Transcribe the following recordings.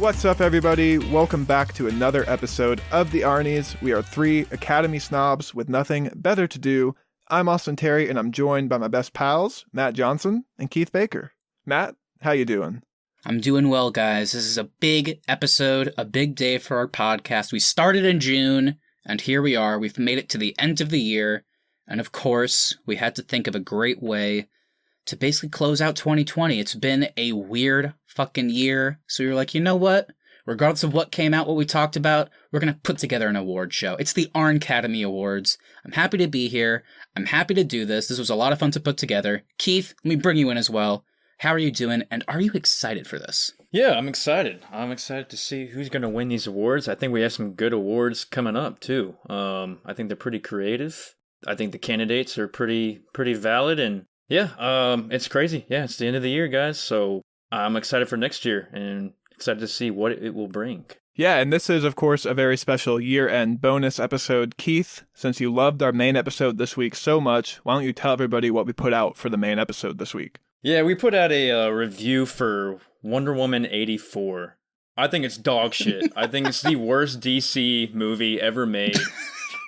What's up, everybody? Welcome back to another episode of the Arnies. We are three Academy snobs with nothing better to do. I'm Austin Terry, and I'm joined by my best pals, Matt Johnson and Keith Baker. Matt, how you doing? I'm doing well, guys. This is a big episode, a big day for our podcast. We started in June, and here we are. We've made it to the end of the year, and of course, we had to think of a great way to basically close out 2020. It's been a weird fucking year, so we were like, you know what? Regardless of what came out, what we talked about, we're going to put together an award show. It's the Arncademy Awards. I'm happy to be here. I'm happy to do this. This was a lot of fun to put together. Keith, let me bring you in as well. How are you doing, and are you excited for this? Yeah, I'm excited. I'm excited to see who's going to win these awards. I think we have some good awards coming up, too. I think they're pretty creative. I think the candidates are pretty valid, and yeah, it's crazy. Yeah, it's the end of the year, guys, so I'm excited for next year and excited to see what it will bring. Yeah, and this is, of course, a very special year-end bonus episode. Keith, since you loved our main episode this week so much, why don't you tell everybody what we put out for the main episode this week? Yeah, we put out a review for Wonder Woman 84. I think it's dog shit. I think it's the worst DC movie ever made.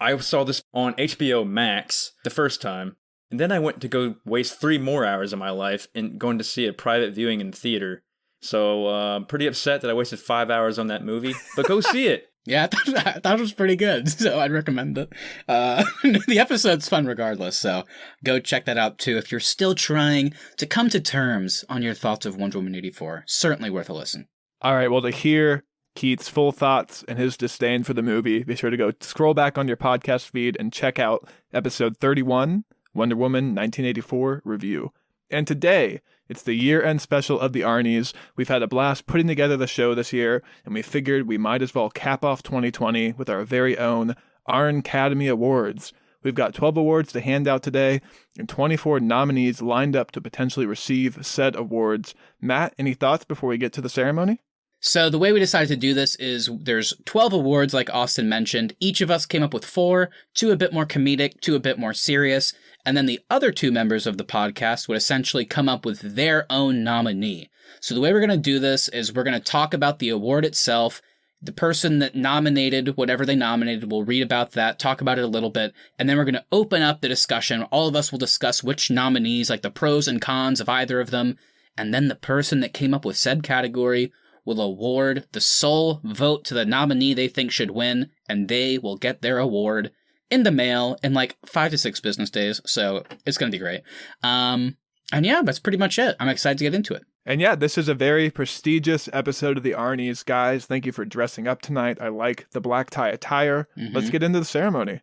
I saw this on HBO Max the first time. And then I went to go waste 3 more hours of my life in going to see a private viewing in the theater. So I'm pretty upset that I wasted 5 hours on that movie. But go see it. Yeah, I thought it was pretty good, so I'd recommend it. The episode's fun regardless, so go check that out too. If you're still trying to come to terms on your thoughts of Wonder Woman 84, certainly worth a listen. All right, well, to hear Keith's full thoughts and his disdain for the movie, be sure to go scroll back on your podcast feed and check out episode 31, Wonder Woman 1984 review. And today, it's the year-end special of the Arnies. We've had a blast putting together the show this year, and we figured we might as well cap off 2020 with our very own Arncademy Awards. We've got 12 awards to hand out today, and 24 nominees lined up to potentially receive said awards. Matt, any thoughts before we get to the ceremony? So the way we decided to do this is there's 12 awards, like Austin mentioned. Each of us came up with 4, 2 a bit more comedic, 2 a bit more serious, and then the other 2 members of the podcast would essentially come up with their own nominee. So the way we're going to do this is we're going to talk about the award itself. The person that nominated whatever they nominated will read about that, talk about it a little bit, and then we're going to open up the discussion. All of us will discuss which nominees, like the pros and cons of either of them, and then the person that came up with said category will award the sole vote to the nominee they think should win, and they will get their award in the mail in like 5 to 6 business days, so it's going to be great. And yeah, that's pretty much it. I'm excited to get into it. And yeah, this is a very prestigious episode of the Arnies, guys. Thank you for dressing up tonight. I like the black tie attire. Let's get into the ceremony.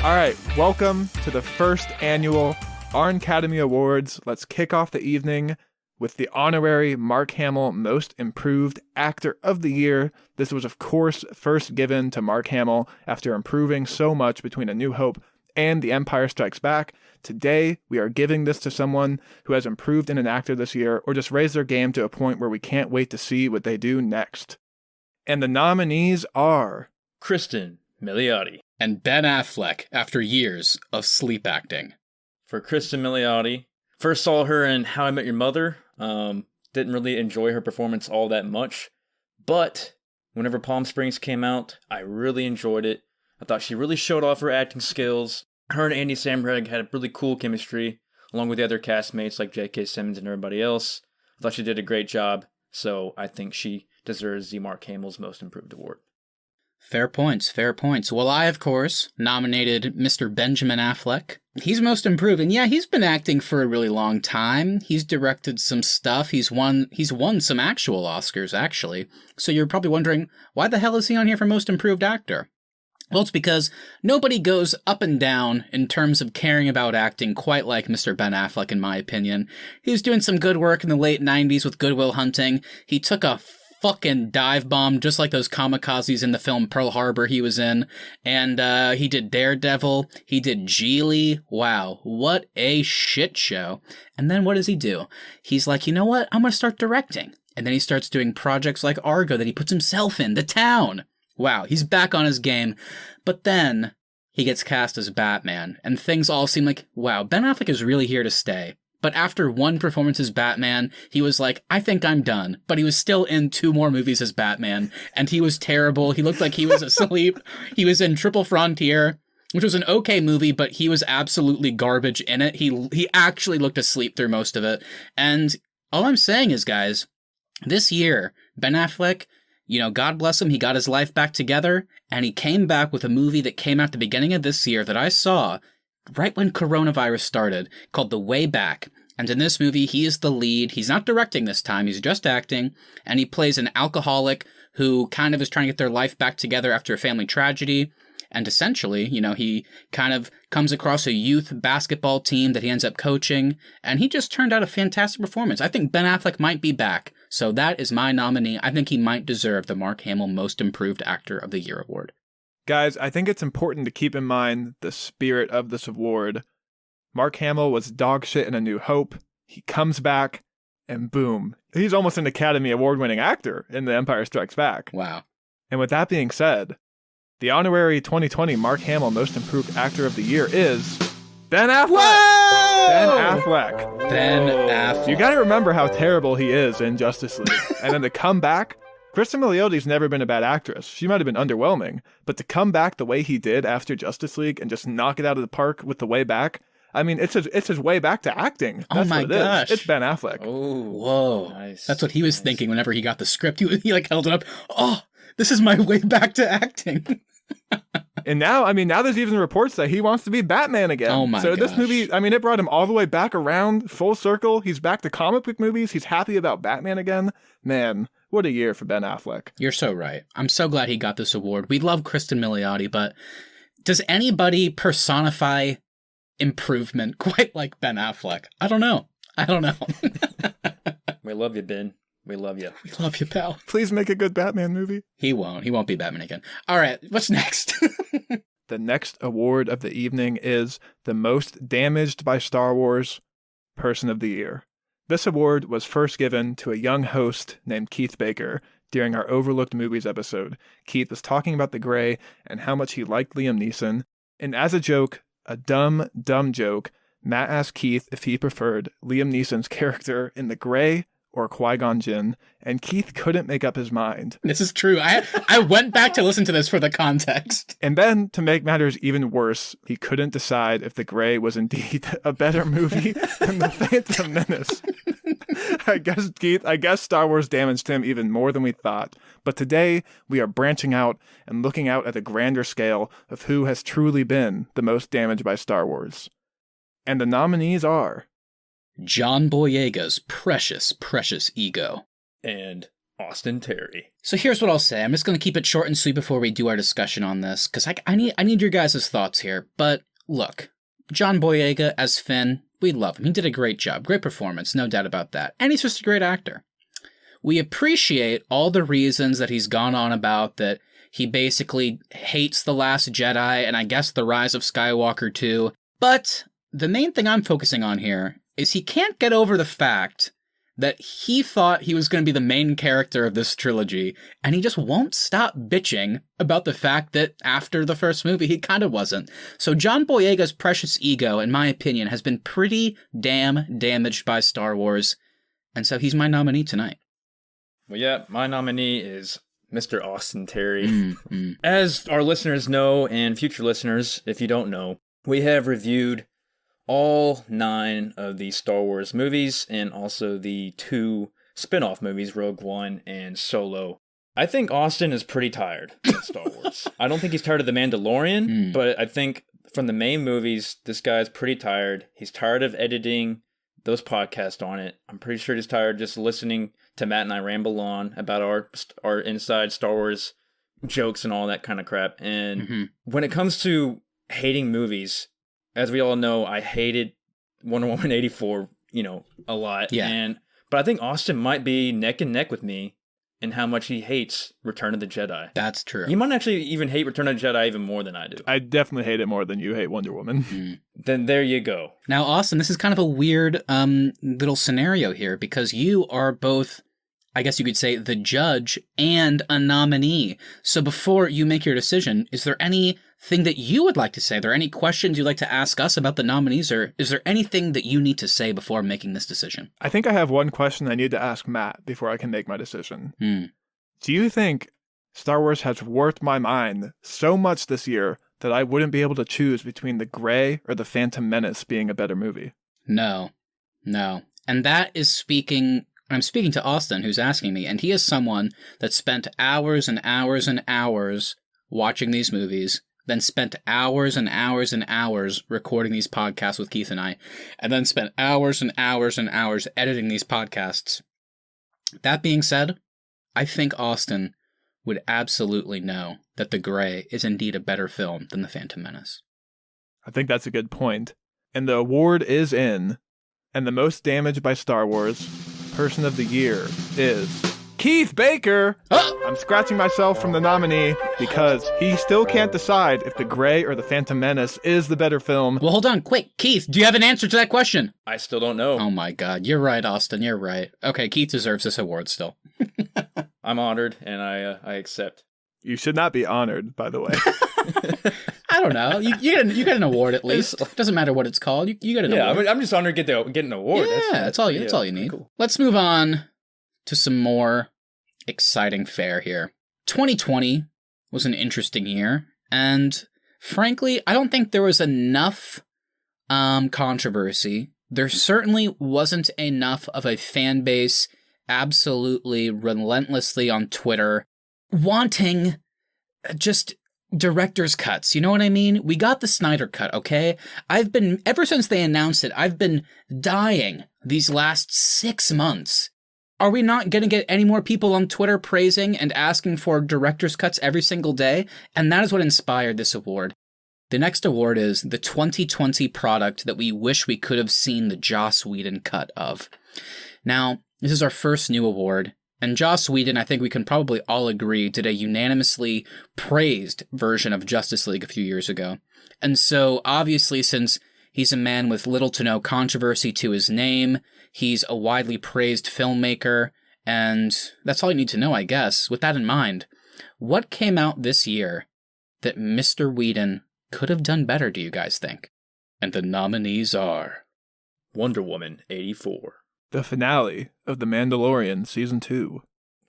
All right, welcome to the first annual Arncademy Awards. Let's kick off the evening with the honorary Mark Hamill Most Improved Actor of the Year. This was, of course, first given to Mark Hamill after improving so much between A New Hope and The Empire Strikes Back. Today, we are giving this to someone who has improved in an actor this year or just raised their game to a point where we can't wait to see what they do next. And the nominees are Kristen Milioti. And Ben Affleck, after years of sleep acting. For Kristen Milioti, first saw her in How I Met Your Mother. Didn't really enjoy her performance all that much. But whenever Palm Springs came out, I really enjoyed it. I thought she really showed off her acting skills. Her and Andy Samberg had a really cool chemistry, along with the other castmates like J.K. Simmons and everybody else. I thought she did a great job, so I think she deserves the Mark Hamill's Most Improved Award. Fair points, fair points. Well, I, of course, nominated Mr. Benjamin Affleck. He's most improved, and yeah, he's been acting for a really long time. He's directed some stuff. He's won some actual Oscars, actually. So you're probably wondering, why the hell is he on here for Most Improved Actor? Well, it's because nobody goes up and down in terms of caring about acting quite like Mr. Ben Affleck, in my opinion. He was doing some good work in the late 90s with Good Will Hunting. He took a fucking dive bomb, just like those kamikazes in the film Pearl Harbor he was in. And he did Daredevil. He did Geely. Wow, what a shit show. And then what does he do? He's like, you know what? I'm going to start directing. And then he starts doing projects like Argo that he puts himself in, The Town. wow, he's back on his game. But then he gets cast as Batman, and things all seem like, wow, Ben Affleck is really here to stay. But after one performance as Batman, he was like, I think I'm done. But he was still in 2 more movies as Batman, and he was terrible. He looked like he was asleep. He was in Triple Frontier, which was an okay movie, but he was absolutely garbage in it. He actually looked asleep through most of it. And all I'm saying is, guys, this year, Ben Affleck, God bless him, he got his life back together, and he came back with a movie that came out at the beginning of this year that I saw right when coronavirus started, called The Way Back. And in this movie, he is the lead. He's not directing this time, he's just acting, and he plays an alcoholic who kind of is trying to get their life back together after a family tragedy. And essentially, he kind of comes across a youth basketball team that he ends up coaching, and he just turned out a fantastic performance. I think Ben Affleck might be back, so that is my nominee. I think he might deserve the Mark Hamill Most Improved Actor of the Year award. Guys, I think it's important to keep in mind the spirit of this award. Mark Hamill was dog shit in A New Hope. He comes back, and boom, he's almost an Academy Award-winning actor in The Empire Strikes Back. Wow. And with that being said, the honorary 2020 Mark Hamill Most Improved Actor of the Year is Ben Affleck! Whoa! Ben Affleck. Ben Affleck. You gotta remember how terrible he is in Justice League. And then to come back, Kristen Miliotti's never been a bad actress. She might have been underwhelming, but to come back the way he did after Justice League and just knock it out of the park with The Way Back, I mean, it's his way back to acting. That's my what it gosh. is. It's Ben Affleck. Oh, Whoa. nice. That's what he was thinking whenever he got the script. He held it up. Oh, this is my way back to acting. And now there's even reports that he wants to be Batman again. Oh my So this gosh. movie, it brought him all the way back around, full circle. He's back to comic book movies. He's happy about Batman again. Man, what a year for Ben Affleck. You're so right. I'm so glad he got this award. We love Kristen Milioti, but does anybody personify improvement quite like Ben Affleck? I don't know. We love you, Ben. We love you. We love you, pal. Please make a good Batman movie. He won't. He won't be Batman again. All right, what's next? The next award of the evening is the Most Damaged by Star Wars Person of the Year. This award was first given to a young host named Keith Baker during our Overlooked Movies episode. Keith was talking about The Grey and how much he liked Liam Neeson. And as a joke, a dumb joke, Matt asked Keith if he preferred Liam Neeson's character in The Grey or Qui-Gon Jinn, and Keith couldn't make up his mind. This is true. I went back to listen to this for the context. And then, to make matters even worse, he couldn't decide if The Grey was indeed a better movie than The Phantom Menace. I guess Star Wars damaged him even more than we thought. But today, we are branching out and looking out at a grander scale of who has truly been the most damaged by Star Wars. And the nominees are John Boyega's precious ego. And Austin Terry. So here's what I'll say. I'm just going to keep it short and sweet before we do our discussion on this, because I need your guys' thoughts here. But look, John Boyega as Finn, we love him. He did a great job. Great performance, no doubt about that. And he's just a great actor. We appreciate all the reasons that he's gone on about, that he basically hates The Last Jedi and I guess The Rise of Skywalker too. But the main thing I'm focusing on here is he can't get over the fact that he thought he was going to be the main character of this trilogy, and he just won't stop bitching about the fact that after the first movie, he kind of wasn't. So John Boyega's precious ego, in my opinion, has been pretty damn damaged by Star Wars, and so he's my nominee tonight. Well, yeah, my nominee is Mr. Austin Terry. As our listeners know, and future listeners, if you don't know, we have reviewed all 9 of the Star Wars movies and also the 2 spin-off movies, Rogue One and Solo. I think Austin is pretty tired of Star Wars. I don't think he's tired of The Mandalorian, but I think from the main movies, this guy's pretty tired. He's tired of editing those podcasts on it. I'm pretty sure he's tired just listening to Matt and I ramble on about our inside Star Wars jokes and all that kind of crap. And when it comes to hating movies, as we all know, I hated Wonder Woman 84, a lot. Yeah. But I think Austin might be neck and neck with me in how much he hates Return of the Jedi. That's true. He might actually even hate Return of the Jedi even more than I do. I definitely hate it more than you hate Wonder Woman. Then there you go. Now, Austin, this is kind of a weird little scenario here, because you are both I guess you could say, the judge and a nominee. So before you make your decision, is there anything that you would like to say? Are there any questions you'd like to ask us about the nominees, or is there anything that you need to say before making this decision? I think I have one question I need to ask Matt before I can make my decision. Do you think Star Wars has warped my mind so much this year that I wouldn't be able to choose between The Gray or The Phantom Menace being a better movie? No. And that is I'm speaking to Austin, who's asking me, and he is someone that spent hours and hours and hours watching these movies, then spent hours and hours and hours recording these podcasts with Keith and I, and then spent hours and hours and hours editing these podcasts. That being said, I think Austin would absolutely know that The Gray is indeed a better film than The Phantom Menace. I think that's a good point. And the award is in, and the most damaged by Star Wars Person of the Year is Keith Baker! I'm scratching myself from the nominee because he still can't decide if The Gray or The Phantom Menace is the better film. Well, hold on, quick. Keith, do you have an answer to that question? I still don't know. Oh my god, you're right, Austin, you're right. Okay, Keith deserves this award still. I'm honored, and I accept. You should not be honored, by the way. I don't know. You get an award at least. Doesn't matter what it's called. You get an award. Yeah, I'm just honored to get an award. Yeah, that's all you need. Cool. Let's move on to some more exciting fare here. 2020 was an interesting year, and frankly, I don't think there was enough controversy. There certainly wasn't enough of a fan base absolutely relentlessly on Twitter wanting just director's cuts. You know what I mean? We got the Snyder Cut, okay? Ever since they announced it, I've been dying these last 6 months. Are we not going to get any more people on Twitter praising and asking for director's cuts every single day? And that is what inspired this award. The next award is the 2020 product that we wish we could have seen the Joss Whedon cut of. Now, this is our first new award. And Joss Whedon, I think we can probably all agree, did a unanimously praised version of Justice League a few years ago. And so, obviously, since he's a man with little to no controversy to his name, he's a widely praised filmmaker, and that's all you need to know, I guess. With that in mind, what came out this year that Mr. Whedon could have done better, do you guys think? And the nominees are Wonder Woman 84. The finale of The Mandalorian Season 2.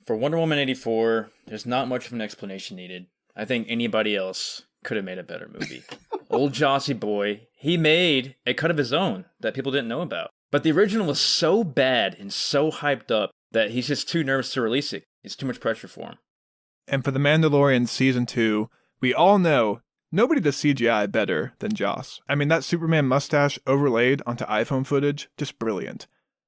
For Wonder Woman 84, there's not much of an explanation needed. I think anybody else could have made a better movie. Old Jossie boy, he made a cut of his own that people didn't know about. But the original was so bad and so hyped up that he's just too nervous to release it. It's too much pressure for him. And for The Mandalorian Season 2, we all know nobody does CGI better than Joss. I mean, that Superman mustache overlaid onto iPhone footage, just brilliant.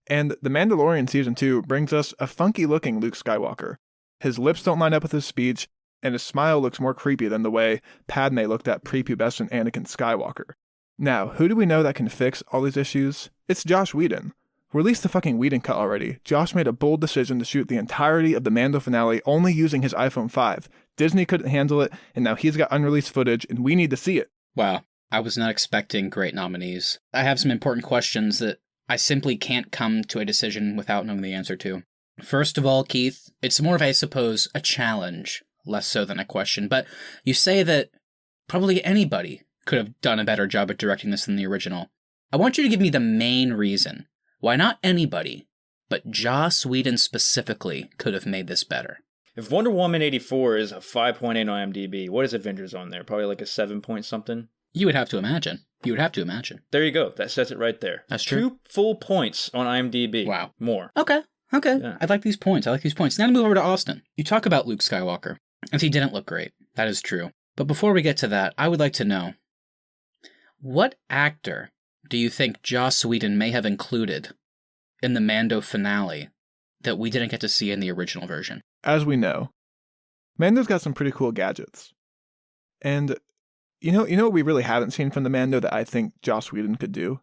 And The Mandalorian Season 2 brings us a funky-looking Luke Skywalker. His lips don't line up with his speech, and his smile looks more creepy than the way Padme looked at prepubescent Anakin Skywalker. Now, who do we know that can fix all these issues? It's Joss Whedon. Release the fucking Whedon cut already. Josh made a bold decision to shoot the entirety of the Mando finale only using his iPhone 5. Disney couldn't handle it, and now he's got unreleased footage, and we need to see it. Wow, I was not expecting great nominees. I have some important questions that I simply can't come to a decision without knowing the answer to. First of all, Keith, it's more of, I suppose, a challenge, less so than a question, but you say that probably anybody could have done a better job at directing this than the original. I want you to give me the main reason why not anybody, but Joss Whedon specifically could have made this better. If Wonder Woman 84 is a 5.8 on IMDb, what is Avengers on there? Probably like a 7 point something? You would have to imagine. There you go. That says it right there. That's true. 2 full points on IMDb. Wow. More. Okay. Yeah. I like these points. Now to move over to Austin. You talk about Luke Skywalker, and he didn't look great. That is true. But before we get to that, I would like to know, what actor do you think Joss Whedon may have included in the Mando finale that we didn't get to see in the original version? As we know, Mando's got some pretty cool gadgets. And you know what we really haven't seen from the Mando that I think Joss Whedon could do?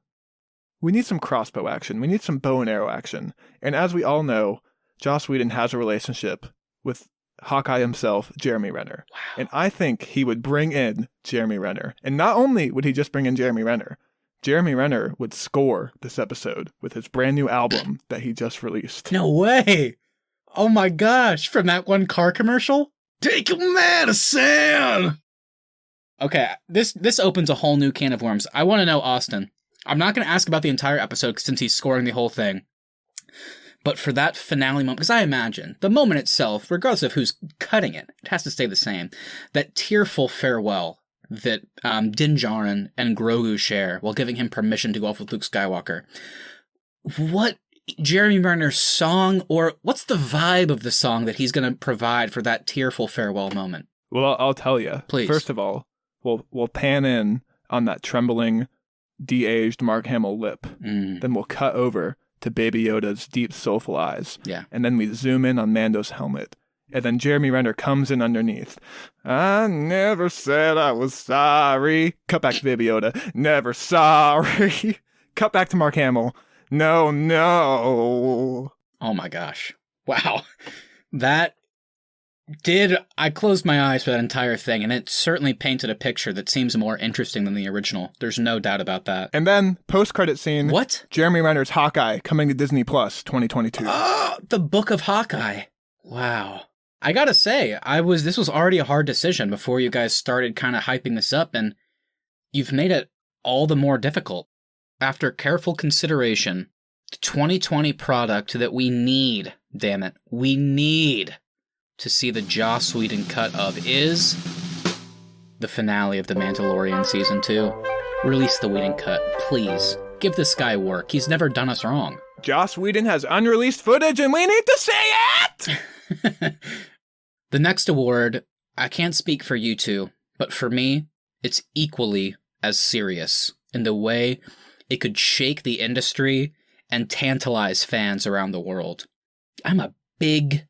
We need some crossbow action. We need some bow and arrow action. And as we all know, Joss Whedon has a relationship with Hawkeye himself, Jeremy Renner. Wow. And I think he would bring in Jeremy Renner. And not only would he just bring in Jeremy Renner would score this episode with his brand new album that he just released. No way! Oh my gosh, from that one car commercial? Take your medicine! Okay, this opens a whole new can of worms. I want to know, Austin. I'm not going to ask about the entire episode since he's scoring the whole thing. But for that finale moment, because I imagine the moment itself, regardless of who's cutting it, it has to stay the same. That tearful farewell that Din Djarin and Grogu share while giving him permission to go off with Luke Skywalker. What Jeremy Renner's song, or what's the vibe of the song that he's going to provide for that tearful farewell moment? Well, I'll tell you. Please. First of all, we'll pan in on that trembling, de-aged Mark Hamill lip. Then we'll cut over to Baby Yoda's deep, soulful eyes. Yeah. And then we zoom in on Mando's helmet. And then Jeremy Renner comes in underneath. I never said I was sorry. Cut back to Baby Yoda. Never sorry. Cut back to Mark Hamill. No, no. Oh my gosh. Wow. I closed my eyes for that entire thing, and it certainly painted a picture that seems more interesting than the original. There's no doubt about that. And then, post-credit scene. What? Jeremy Renner's Hawkeye coming to Disney Plus 2022. Oh, the Book of Hawkeye. Wow. I gotta say, this was already a hard decision before you guys started kind of hyping this up, and you've made it all the more difficult. After careful consideration, the 2020 product that we need, damn it, we need to see the Joss Whedon cut of is the finale of The Mandalorian Season 2. Release the Whedon cut, please. Give this guy work. He's never done us wrong. Joss Whedon has unreleased footage and we need to see it! The next award, I can't speak for you two, but for me, it's equally as serious in the way it could shake the industry and tantalize fans around the world. I'm a big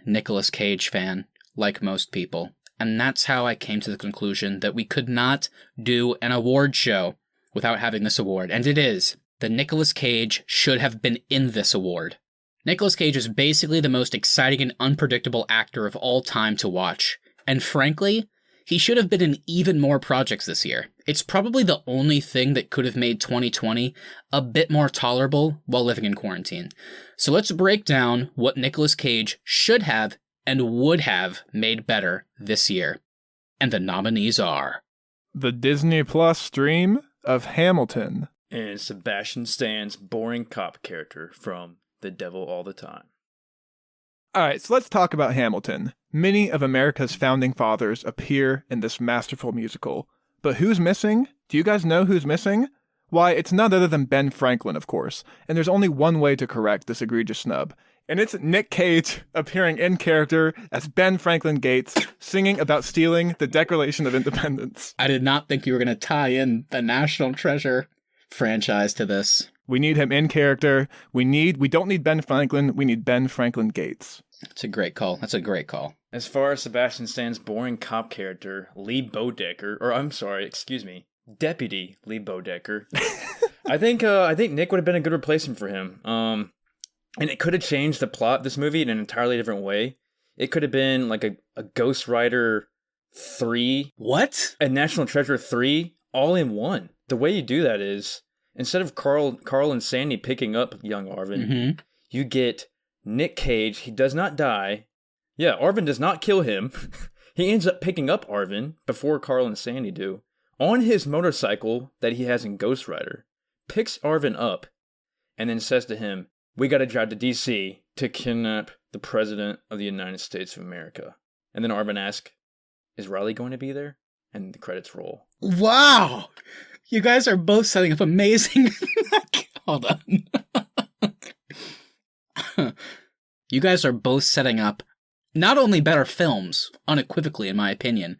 Nicolas Cage fan, like most people, and that's how I came to the conclusion that we could not do an award show without having this award, and it is that Nicolas Cage should have been in this award. Nicolas Cage is basically the most exciting and unpredictable actor of all time to watch, and frankly, he should have been in even more projects this year. It's probably the only thing that could have made 2020 a bit more tolerable while living in quarantine. So let's break down what Nicolas Cage should have and would have made better this year. And the nominees are the Disney Plus stream of Hamilton. And Sebastian Stan's boring cop character from The Devil All the Time. All right, so let's talk about Hamilton. Many of America's founding fathers appear in this masterful musical. But who's missing? Do you guys know who's missing? Why, it's none other than Ben Franklin, of course. And there's only one way to correct this egregious snub. And it's Nick Cage appearing in character as Ben Franklin Gates, singing about stealing the Declaration of Independence. I did not think you were going to tie in the National Treasure franchise to this. We need him in character. We don't need Ben Franklin. We need Ben Franklin Gates. That's a great call. As far as Sebastian Stan's boring cop character, Deputy Lee Bodecker, I think Nick would have been a good replacement for him. And it could have changed the plot of this movie in an entirely different way. It could have been like a Ghost Rider 3. What? A National Treasure 3 all in one. The way you do that is, instead of Carl and Sandy picking up young Arvin, you get Nick Cage. He does not die. Yeah, Arvin does not kill him. He ends up picking up Arvin before Carl and Sandy do on his motorcycle that he has in Ghost Rider. Picks Arvin up and then says to him, "We got to drive to D.C. to kidnap the President of the United States of America." And then Arvin asks, "Is Riley going to be there?" And the credits roll. Wow! You guys are both setting up amazing... Hold on. You guys are both setting up not only better films, unequivocally in my opinion,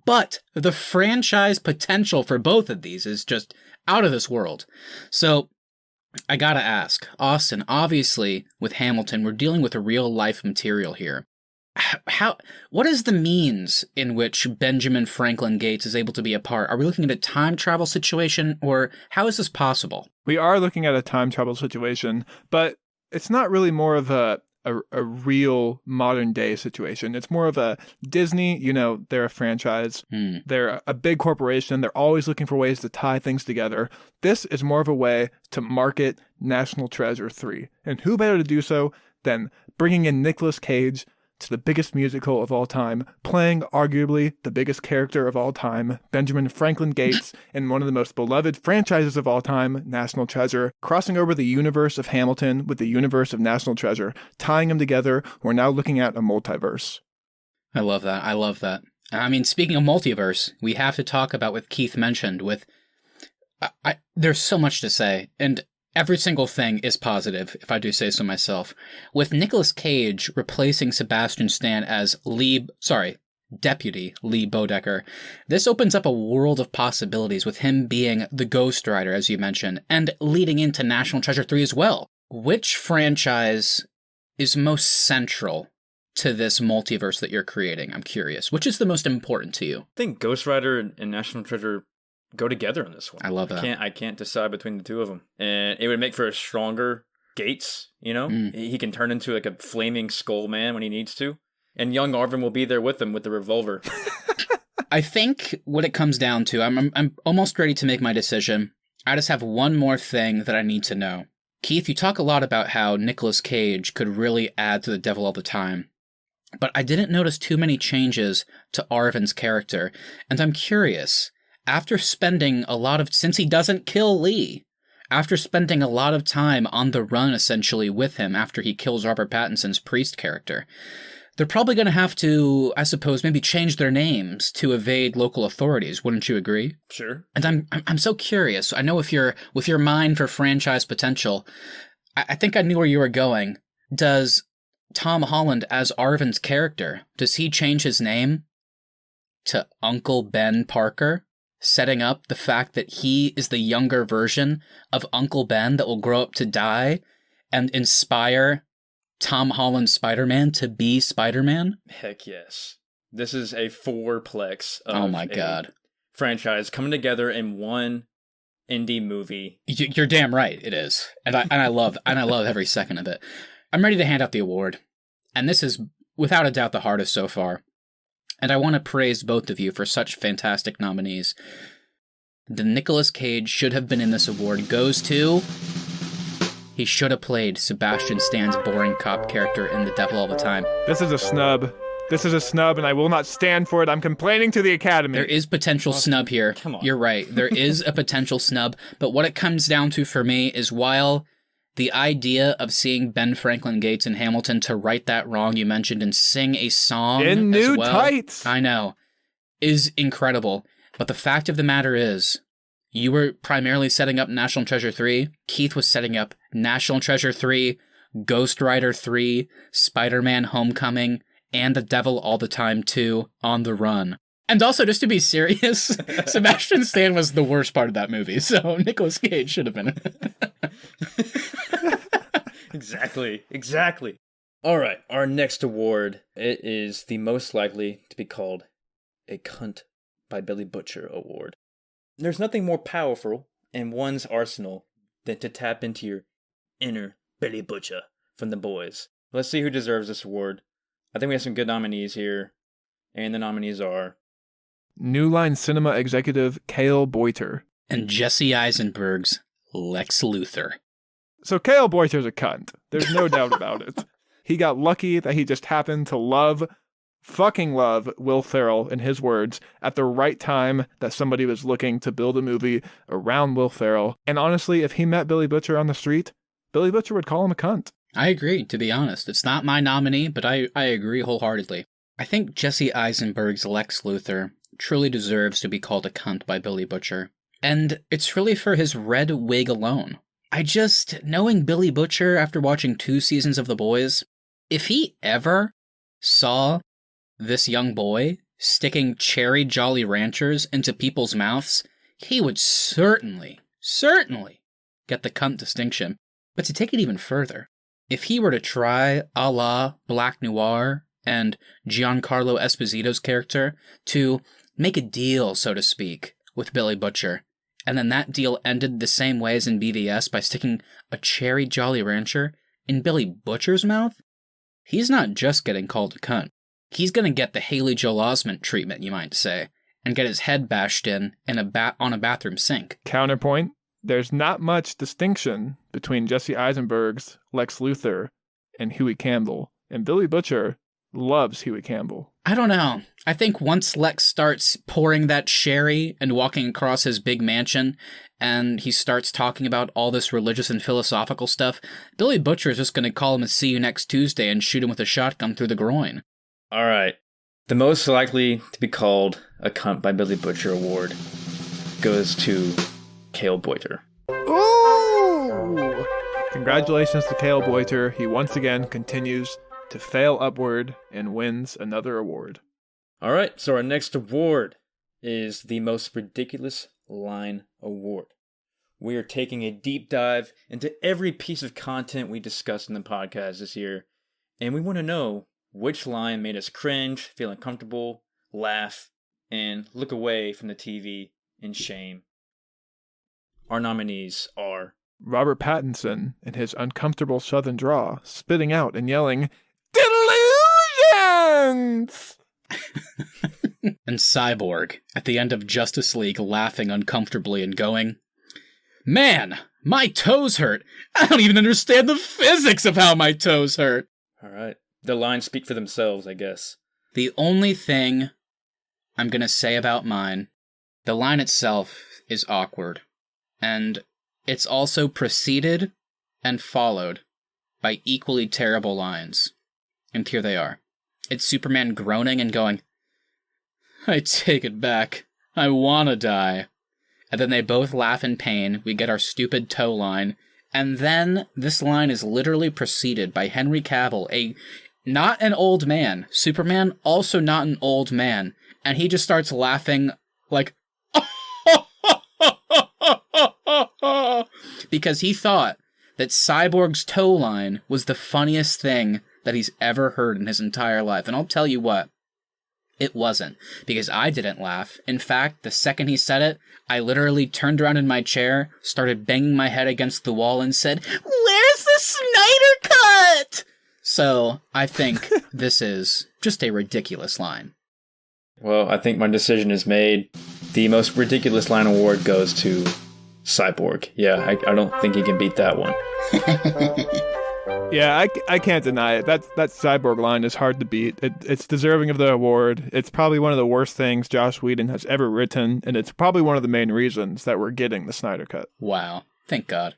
but the franchise potential for both of these is just out of this world. So, I gotta ask, Austin, obviously, with Hamilton, we're dealing with a real-life material here. What is the means in which Benjamin Franklin Gates is able to be a part? Are we looking at a time travel situation, or how is this possible? We are looking at a time travel situation, but it's not really more of a real modern day situation. It's more of a Disney, they're a franchise. They're a big corporation. They're always looking for ways to tie things together. This is more of a way to market National Treasure 3. And who better to do so than bringing in Nicolas Cage to the biggest musical of all time, playing arguably the biggest character of all time, Benjamin Franklin Gates, in one of the most beloved franchises of all time, National Treasure, crossing over the universe of Hamilton with the universe of National Treasure, tying them together. We're now looking at a multiverse. I love that. I love that. I mean, speaking of multiverse, we have to talk about what Keith mentioned with... there's so much to say, and every single thing is positive, if I do say so myself. With Nicolas Cage replacing Sebastian Stan as Deputy Lee Bodecker, this opens up a world of possibilities with him being the Ghost Rider, as you mentioned, and leading into National Treasure 3 as well. Which franchise is most central to this multiverse that you're creating? I'm curious. Which is the most important to you? I think Ghost Rider and National Treasure go together in this one. I love that. I can't decide between the two of them. And it would make for a stronger Gates, you know? He can turn into like a flaming skull man when he needs to. And young Arvin will be there with him with the revolver. I think what it comes down to, I'm almost ready to make my decision. I just have one more thing that I need to know. Keith, you talk a lot about how Nicolas Cage could really add to the Devil All the Time. But I didn't notice too many changes to Arvin's character. And I'm curious... since he doesn't kill Lee, after spending a lot of time on the run essentially with him after he kills Robert Pattinson's priest character, they're probably going to have to, I suppose, maybe change their names to evade local authorities. Wouldn't you agree? Sure. And I'm so curious. I know with your mind for franchise potential, I think I knew where you were going. Does Tom Holland as Arvin's character, does he change his name to Uncle Ben Parker? Setting up the fact that he is the younger version of Uncle Ben that will grow up to die and inspire Tom Holland's Spider-Man to be Spider-Man? Heck yes. This is a fourplex of oh my God. franchise coming together in one indie movie. You're damn right it is. And I love every second of it. I'm ready to hand out the award. And this is without a doubt the hardest so far. And I want to praise both of you for such fantastic nominees. The Nicolas Cage should have been in this award goes to... He should have played Sebastian Stan's boring cop character in The Devil All the Time. This is a snub. This is a snub, and I will not stand for it. I'm complaining to the Academy. There is potential snub here. Come on. You're right. There is a potential snub. But what it comes down to for me is while... the idea of seeing Ben Franklin Gates in Hamilton to right that wrong you mentioned and sing a song in new as well, tights, I know, is incredible. But the fact of the matter is, you were primarily setting up National Treasure 3. Keith was setting up National Treasure 3, Ghost Rider 3, Spider-Man Homecoming, and The Devil All the Time 2 on the run. And also, just to be serious, Sebastian Stan was the worst part of that movie, so Nicolas Cage should have been it. Exactly. All right, our next award, it is the most likely to be called a Cunt by Billy Butcher award. There's nothing more powerful in one's arsenal than to tap into your inner Billy Butcher from the boys. Let's see who deserves this award. I think we have some good nominees here, and the nominees are... New Line Cinema executive Cale Boiter. And Jesse Eisenberg's Lex Luthor. So Cale Boiter's a cunt. There's no doubt about it. He got lucky that he just happened to fucking love Will Ferrell, in his words, at the right time that somebody was looking to build a movie around Will Ferrell. And honestly, if he met Billy Butcher on the street, Billy Butcher would call him a cunt. I agree, to be honest. It's not my nominee, but I agree wholeheartedly. I think Jesse Eisenberg's Lex Luthor truly deserves to be called a cunt by Billy Butcher. And it's really for his red wig alone. Knowing Billy Butcher after watching 2 seasons of The Boys, if he ever saw this young boy sticking cherry Jolly Ranchers into people's mouths, he would certainly get the cunt distinction. But to take it even further, if he were to try a la Black Noir and Giancarlo Esposito's character to make a deal, so to speak, with Billy Butcher, and then that deal ended the same way as in BVS by sticking a cherry Jolly Rancher in Billy Butcher's mouth, he's not just getting called a cunt. He's gonna get the Haley Joel Osment treatment, you might say, and get his head bashed in on a bathroom sink. Counterpoint, there's not much distinction between Jesse Eisenberg's Lex Luthor and Huey Campbell. And Billy Butcher loves Huey Campbell. I don't know. I think once Lex starts pouring that sherry and walking across his big mansion, and he starts talking about all this religious and philosophical stuff, Billy Butcher is just going to call him a see you next Tuesday and shoot him with a shotgun through the groin. All right. The most likely to be called a cunt by Billy Butcher award goes to Cale Boiter. Ooh! Congratulations to Cale Boiter. He once again continues to fail upward and wins another award. All right, so our next award is the Most Ridiculous Line Award. We are taking a deep dive into every piece of content we discussed in the podcast this year, and we want to know which line made us cringe, feel uncomfortable, laugh, and look away from the TV in shame. Our nominees are Robert Pattinson in his uncomfortable southern draw, spitting out and yelling, "Delusions!" And Cyborg at the end of Justice League laughing uncomfortably and going, "Man, my toes hurt. I don't even understand the physics of how my toes hurt." All right. The lines speak for themselves, I guess. The only thing I'm going to say about mine, the line itself is awkward. And it's also preceded and followed by equally terrible lines. And here they are. It's Superman groaning and going, "I take it back. I wanna die." And then they both laugh in pain. We get our stupid toe line. And then this line is literally preceded by Henry Cavill, not an old man. Superman, also not an old man. And he just starts laughing like, because he thought that Cyborg's toe line was the funniest thing that he's ever heard in his entire life. And I'll tell you what, it wasn't, because I didn't laugh. In fact, the second he said it, I literally turned around in my chair, started banging my head against the wall and said, "Where's the Snyder Cut?" So I think this is just a ridiculous line. Well, I think my decision is made. The Most Ridiculous Line Award goes to Cyborg. Yeah, I don't think he can beat that one. Yeah, I can't deny it. That Cyborg line is hard to beat. It's deserving of the award. It's probably one of the worst things Joss Whedon has ever written, and it's probably one of the main reasons that we're getting the Snyder Cut. Wow. Thank God.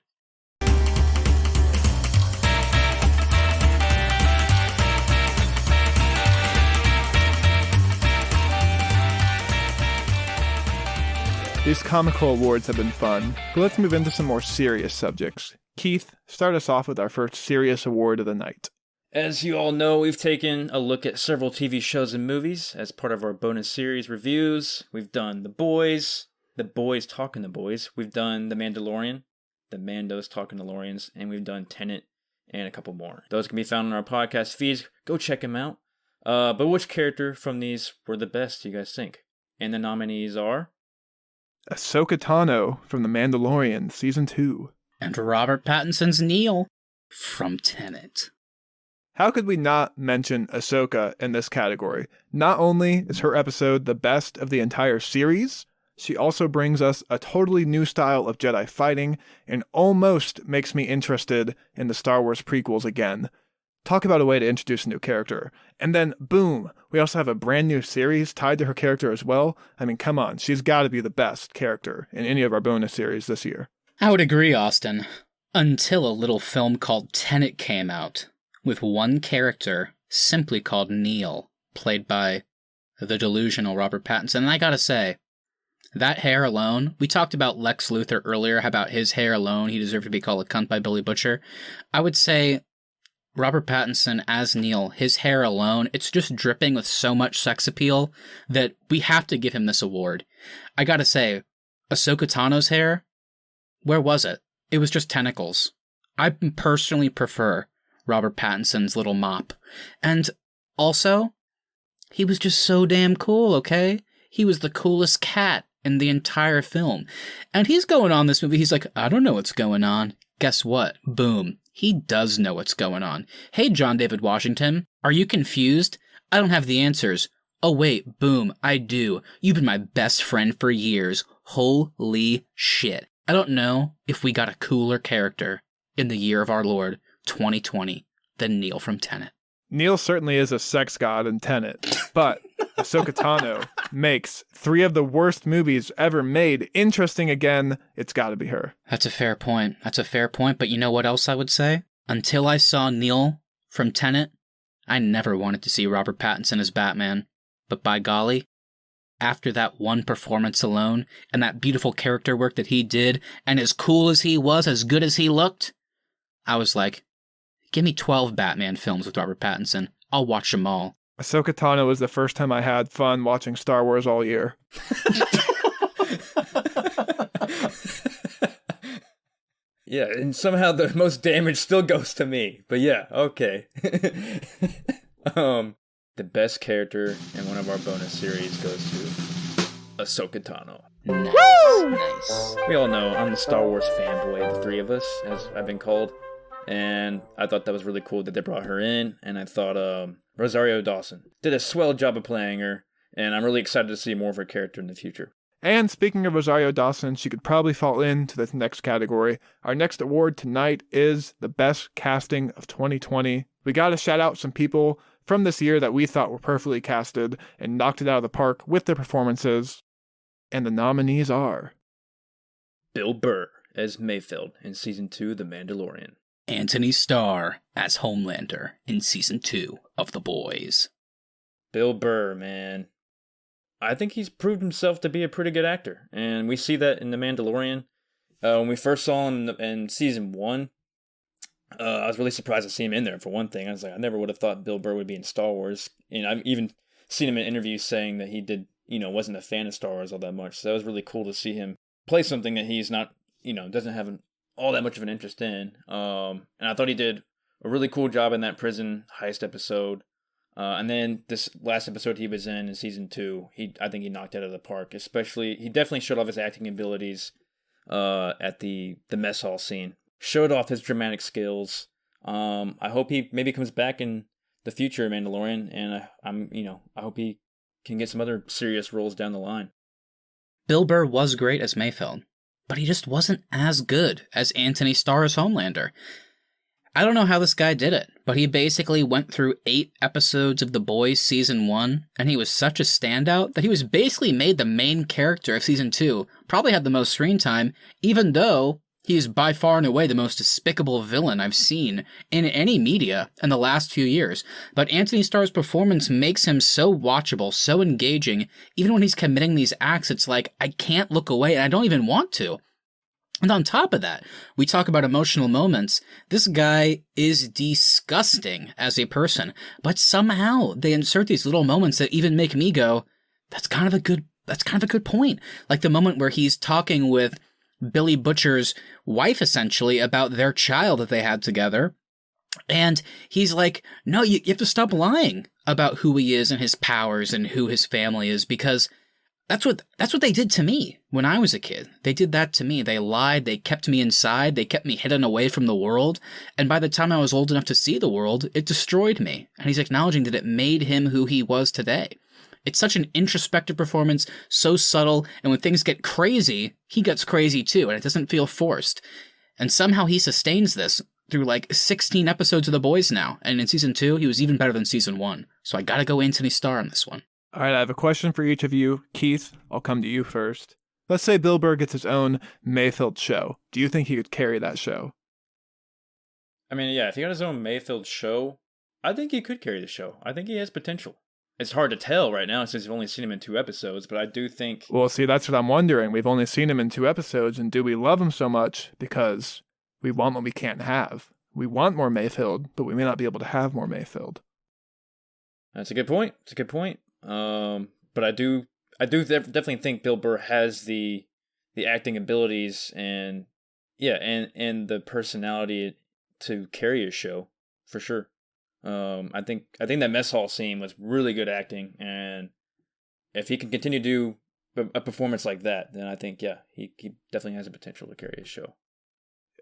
These comical awards have been fun, but let's move into some more serious subjects. Keith, start us off with our first serious award of the night. As you all know, we've taken a look at several TV shows and movies as part of our bonus series reviews. We've done The Boys Talking to Boys. We've done The Mandalorian, The Mandos Talking to Lorians, and we've done Tenet and a couple more. Those can be found on our podcast feeds. Go check them out. But which character from these were the best, do you guys think? And the nominees are Ahsoka Tano from The Mandalorian Season 2. And Robert Pattinson's Neil from Tenet. How could we not mention Ahsoka in this category? Not only is her episode the best of the entire series, she also brings us a totally new style of Jedi fighting and almost makes me interested in the Star Wars prequels again. Talk about a way to introduce a new character. And then, boom, we also have a brand new series tied to her character as well. I mean, come on, she's got to be the best character in any of our bonus series this year. I would agree, Austin. Until a little film called Tenet came out, with one character simply called Neil, played by the delusional Robert Pattinson. And I gotta say, that hair alone, we talked about Lex Luthor earlier, about his hair alone, he deserved to be called a cunt by Billy Butcher. I would say Robert Pattinson as Neil, his hair alone, it's just dripping with so much sex appeal that we have to give him this award. I gotta say, Ahsoka Tano's hair, where was it? It was just tentacles. I personally prefer Robert Pattinson's little mop. And also, he was just so damn cool, okay? He was the coolest cat in the entire film. And he's going on this movie, he's like, I don't know what's going on. Guess what? Boom. He does know what's going on. Hey, John David Washington, are you confused? I don't have the answers. Oh wait, boom, I do. You've been my best friend for years. Holy shit. I don't know if we got a cooler character in the year of our Lord, 2020. than Neil from Tenet. Neil certainly is a sex god in Tenet, but Ahsoka Tano makes 3 of the worst movies ever made interesting again. It's got to be her. That's a fair point. But you know what else I would say? Until I saw Neil from Tenet, I never wanted to see Robert Pattinson as Batman. But by golly, after that one performance alone, and that beautiful character work that he did, and as cool as he was, as good as he looked, I was like, give me 12 Batman films with Robert Pattinson. I'll watch them all. Ahsoka Tano was the first time I had fun watching Star Wars all year. Yeah, and somehow the most damage still goes to me. But yeah, okay. The best character in one of our bonus series goes to Ahsoka Tano. Nice. We all know I'm the Star Wars fanboy, the 3 of us, as I've been called. And I thought that was really cool that they brought her in. And I thought Rosario Dawson did a swell job of playing her. And I'm really excited to see more of her character in the future. And speaking of Rosario Dawson, she could probably fall into this next category. Our next award tonight is the best casting of 2020. We got to shout out some people from this year that we thought were perfectly casted and knocked it out of the park with their performances. And the nominees are Bill Burr as Mayfeld in Season 2 of The Mandalorian. Anthony Starr as Homelander in Season 2 of The Boys. Bill Burr, man. I think he's proved himself to be a pretty good actor. And we see that in The Mandalorian. When we first saw him in Season 1, I was really surprised to see him in there, for one thing. I was like, I never would have thought Bill Burr would be in Star Wars. And I've even seen him in interviews saying that he wasn't a fan of Star Wars all that much. So that was really cool to see him play something that he's not, doesn't have all that much of an interest in. And I thought he did a really cool job in that prison heist episode. And then this last episode he was in Season 2, I think he knocked it out of the park. Especially, he definitely showed off his acting abilities at the mess hall scene. Showed off his dramatic skills. I hope he maybe comes back in the future of Mandalorian, and I hope he can get some other serious roles down the line. Bill Burr was great as Mayfeld, but he just wasn't as good as Anthony Starr as Homelander. I don't know how this guy did it, but he basically went through 8 episodes of The Boys Season 1, and he was such a standout that he was basically made the main character of Season 2, probably had the most screen time, even though he is by far and away the most despicable villain I've seen in any media in the last few years. But Anthony Starr's performance makes him so watchable, so engaging. Even when he's committing these acts, it's like, I can't look away and I don't even want to. And on top of that, we talk about emotional moments. This guy is disgusting as a person, but somehow they insert these little moments that even make me go, that's kind of a good point. Like the moment where he's talking with Billy Butcher's wife, essentially, about their child that they had together. And he's like, no, you have to stop lying about who he is and his powers and who his family is, because that's what they did to me when I was a kid. They did that to me. They lied. They kept me inside. They kept me hidden away from the world. And by the time I was old enough to see the world, it destroyed me. And he's acknowledging that it made him who he was today. It's such an introspective performance, so subtle, and when things get crazy, he gets crazy too, and it doesn't feel forced. And somehow he sustains this through like 16 episodes of The Boys now, and in Season 2, he was even better than Season 1. So I gotta go Anthony Starr on this one. All right, I have a question for each of you. Keith, I'll come to you first. Let's say Bill Burr gets his own Mayfield show. Do you think he could carry that show? I mean, yeah, if he got his own Mayfield show, I think he could carry the show. I think he has potential. It's hard to tell right now since we've only seen him in 2 episodes, but I do think... Well, see, that's what I'm wondering. We've only seen him in 2 episodes, and do we love him so much because we want what we can't have? We want more Mayfield, but we may not be able to have more Mayfield. That's a good point. But I do definitely think Bill Burr has the acting abilities and the personality to carry a show for sure. I think that mess hall scene was really good acting, and if he can continue to do a performance like that, then I think he definitely has the potential to carry his show.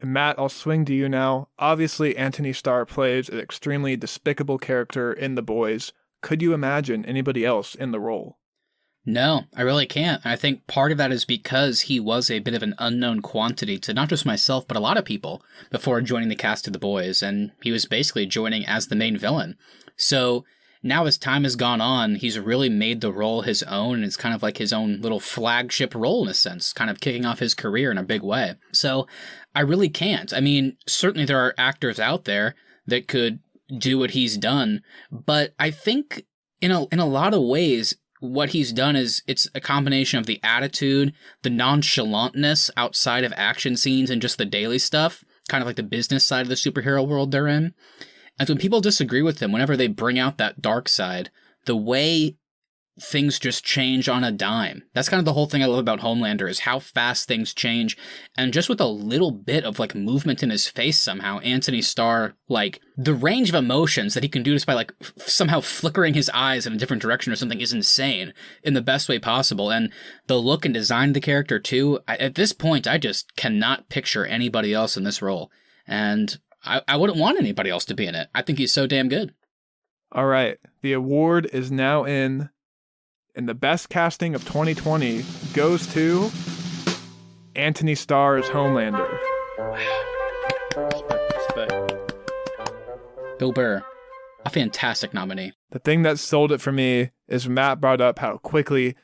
Matt, I'll swing to you now. Obviously, Anthony Starr plays an extremely despicable character in The Boys. Could you imagine anybody else in the role? No, I really can't. I think part of that is because he was a bit of an unknown quantity to not just myself, but a lot of people before joining the cast of The Boys, and he was basically joining as the main villain. So now as time has gone on, he's really made the role his own, and it's kind of like his own little flagship role in a sense, kind of kicking off his career in a big way. So I really can't. I mean, certainly there are actors out there that could do what he's done, but I think in a lot of ways, what he's done is it's a combination of the attitude, the nonchalantness outside of action scenes and just the daily stuff, kind of like the business side of the superhero world they're in. And when people disagree with him, whenever they bring out that dark side, the way things just change on a dime. That's kind of the whole thing I love about Homelander is how fast things change. And just with a little bit of like movement in his face somehow, Anthony Starr, like the range of emotions that he can do just by like somehow flickering his eyes in a different direction or something is insane in the best way possible. And the look and design of the character too, at this point, I just cannot picture anybody else in this role. And I wouldn't want anybody else to be in it. I think he's so damn good. All right. The award is now in. And the best casting of 2020 goes to Anthony Starr's Homelander. Respect. Bill Burr, a fantastic nominee. The thing that sold it for me is Matt brought up how quickly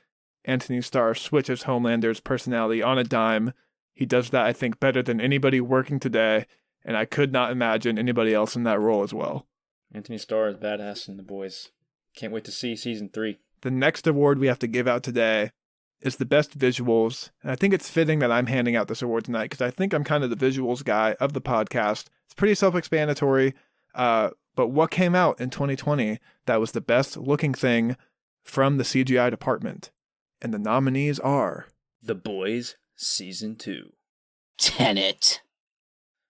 Anthony Starr switches Homelander's personality on a dime. He does that, I think, better than anybody working today, and I could not imagine anybody else in that role as well. Anthony Starr is badass in The Boys. Can't wait to see season 3. The next award we have to give out today is the best visuals. And I think it's fitting that I'm handing out this award tonight because I think I'm kind of the visuals guy of the podcast. It's pretty self-explanatory. But what came out in 2020 that was the best looking thing from the CGI department? And the nominees are The Boys Season 2. Tenet.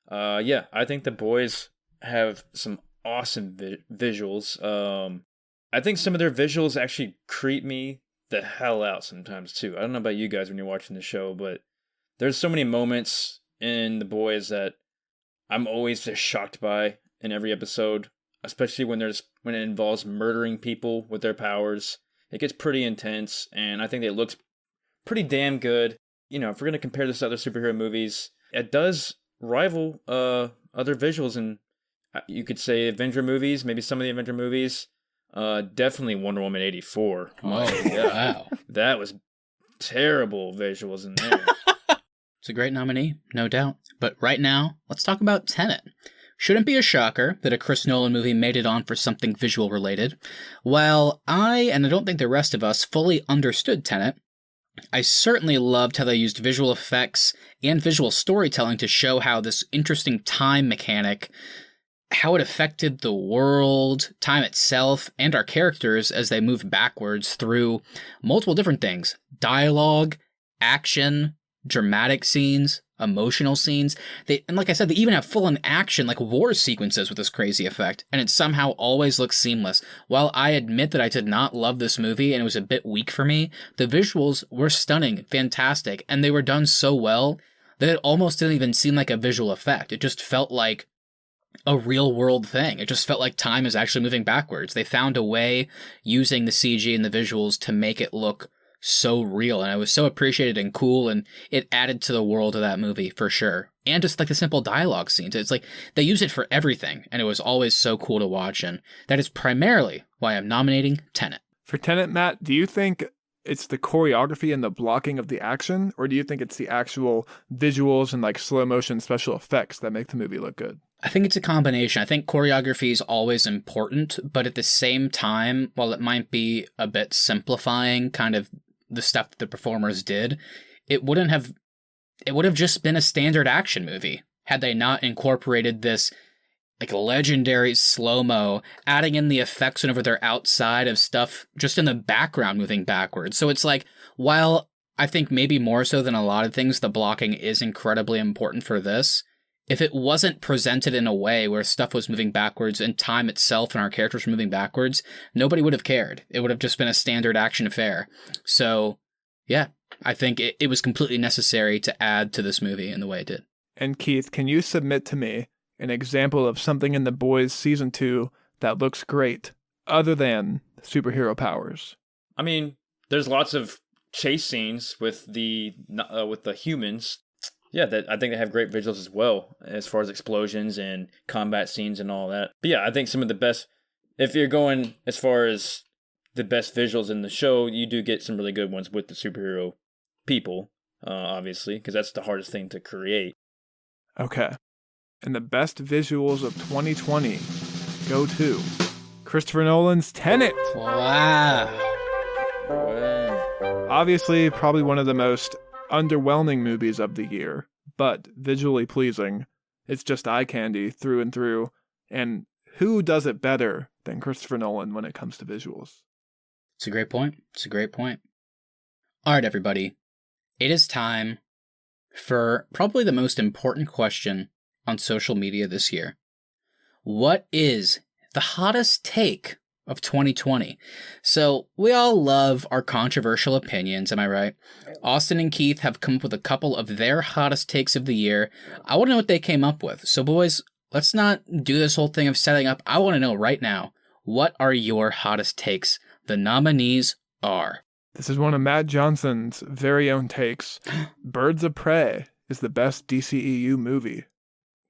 Yeah, I think The Boys have some awesome visuals. I think some of their visuals actually creep me the hell out sometimes too. I don't know about you guys when you're watching the show, but there's so many moments in The Boys that I'm always just shocked by in every episode, especially when it involves murdering people with their powers. It gets pretty intense, and I think it looks pretty damn good. You know, if we're gonna compare this to other superhero movies, it does rival other visuals, and you could say Avenger movies, maybe some of the Avenger movies. Definitely Wonder Woman 84. Oh, wow. That was terrible visuals in there. It's a great nominee, no doubt. But right now, let's talk about Tenet. Shouldn't be a shocker that a Chris Nolan movie made it on for something visual related. While and I don't think the rest of us, fully understood Tenet, I certainly loved how they used visual effects and visual storytelling to show how this interesting time mechanic, how it affected the world, time itself, and our characters as they move backwards through multiple different things. Dialogue, action, dramatic scenes, emotional scenes. And like I said, they even have full-on action, like war sequences with this crazy effect, and it somehow always looks seamless. While I admit that I did not love this movie and it was a bit weak for me, the visuals were stunning, fantastic, and they were done so well that it almost didn't even seem like a visual effect. It just felt like a real world thing. It just felt like time is actually moving backwards. They found a way using the CG and the visuals to make it look so real, and it was so appreciated and cool, and it added to the world of that movie for sure. And just like the simple dialogue scenes, it's like they use it for everything, and it was always so cool to watch, and that is primarily why I'm nominating Tenet. For Tenet, Matt, do you think it's the choreography and the blocking of the action, or do you think it's the actual visuals and like slow motion special effects that make the movie look good? I think it's a combination. I think choreography is always important, but at the same time, while it might be a bit simplifying kind of the stuff that the performers did, it would have just been a standard action movie had they not incorporated this like legendary slow-mo, adding in the effects whenever they're outside of stuff just in the background moving backwards. So it's like, while I think maybe more so than a lot of things, the blocking is incredibly important for this, if it wasn't presented in a way where stuff was moving backwards and time itself and our characters were moving backwards, nobody would have cared. It would have just been a standard action affair. So, yeah, I think it was completely necessary to add to this movie in the way it did. And Keith, can you submit to me an example of something in The Boys Season 2 that looks great, other than superhero powers? I mean, there's lots of chase scenes with the humans. Yeah, that I think they have great visuals as well, as far as explosions and combat scenes and all that. But yeah, I think some of the best, if you're going as far as the best visuals in the show, you do get some really good ones with the superhero people, obviously, because that's the hardest thing to create. Okay. And the best visuals of 2020 go to Christopher Nolan's Tenet. Wow. Obviously, probably one of the most underwhelming movies of the year, but visually pleasing. It's just eye candy through and through. And who does it better than Christopher Nolan when it comes to visuals? It's a great point. It's a great point. All right, everybody. It is time for probably the most important question on social media this year. What is the hottest take of 2020? So we all love our controversial opinions, am I right? Austin and Keith have come up with a couple of their hottest takes of the year. I want to know what they came up with. So boys, let's not do this whole thing of setting up. I want to know right now, what are your hottest takes? The nominees are... This is one of Matt Johnson's very own takes. Birds of Prey is the best DCEU movie.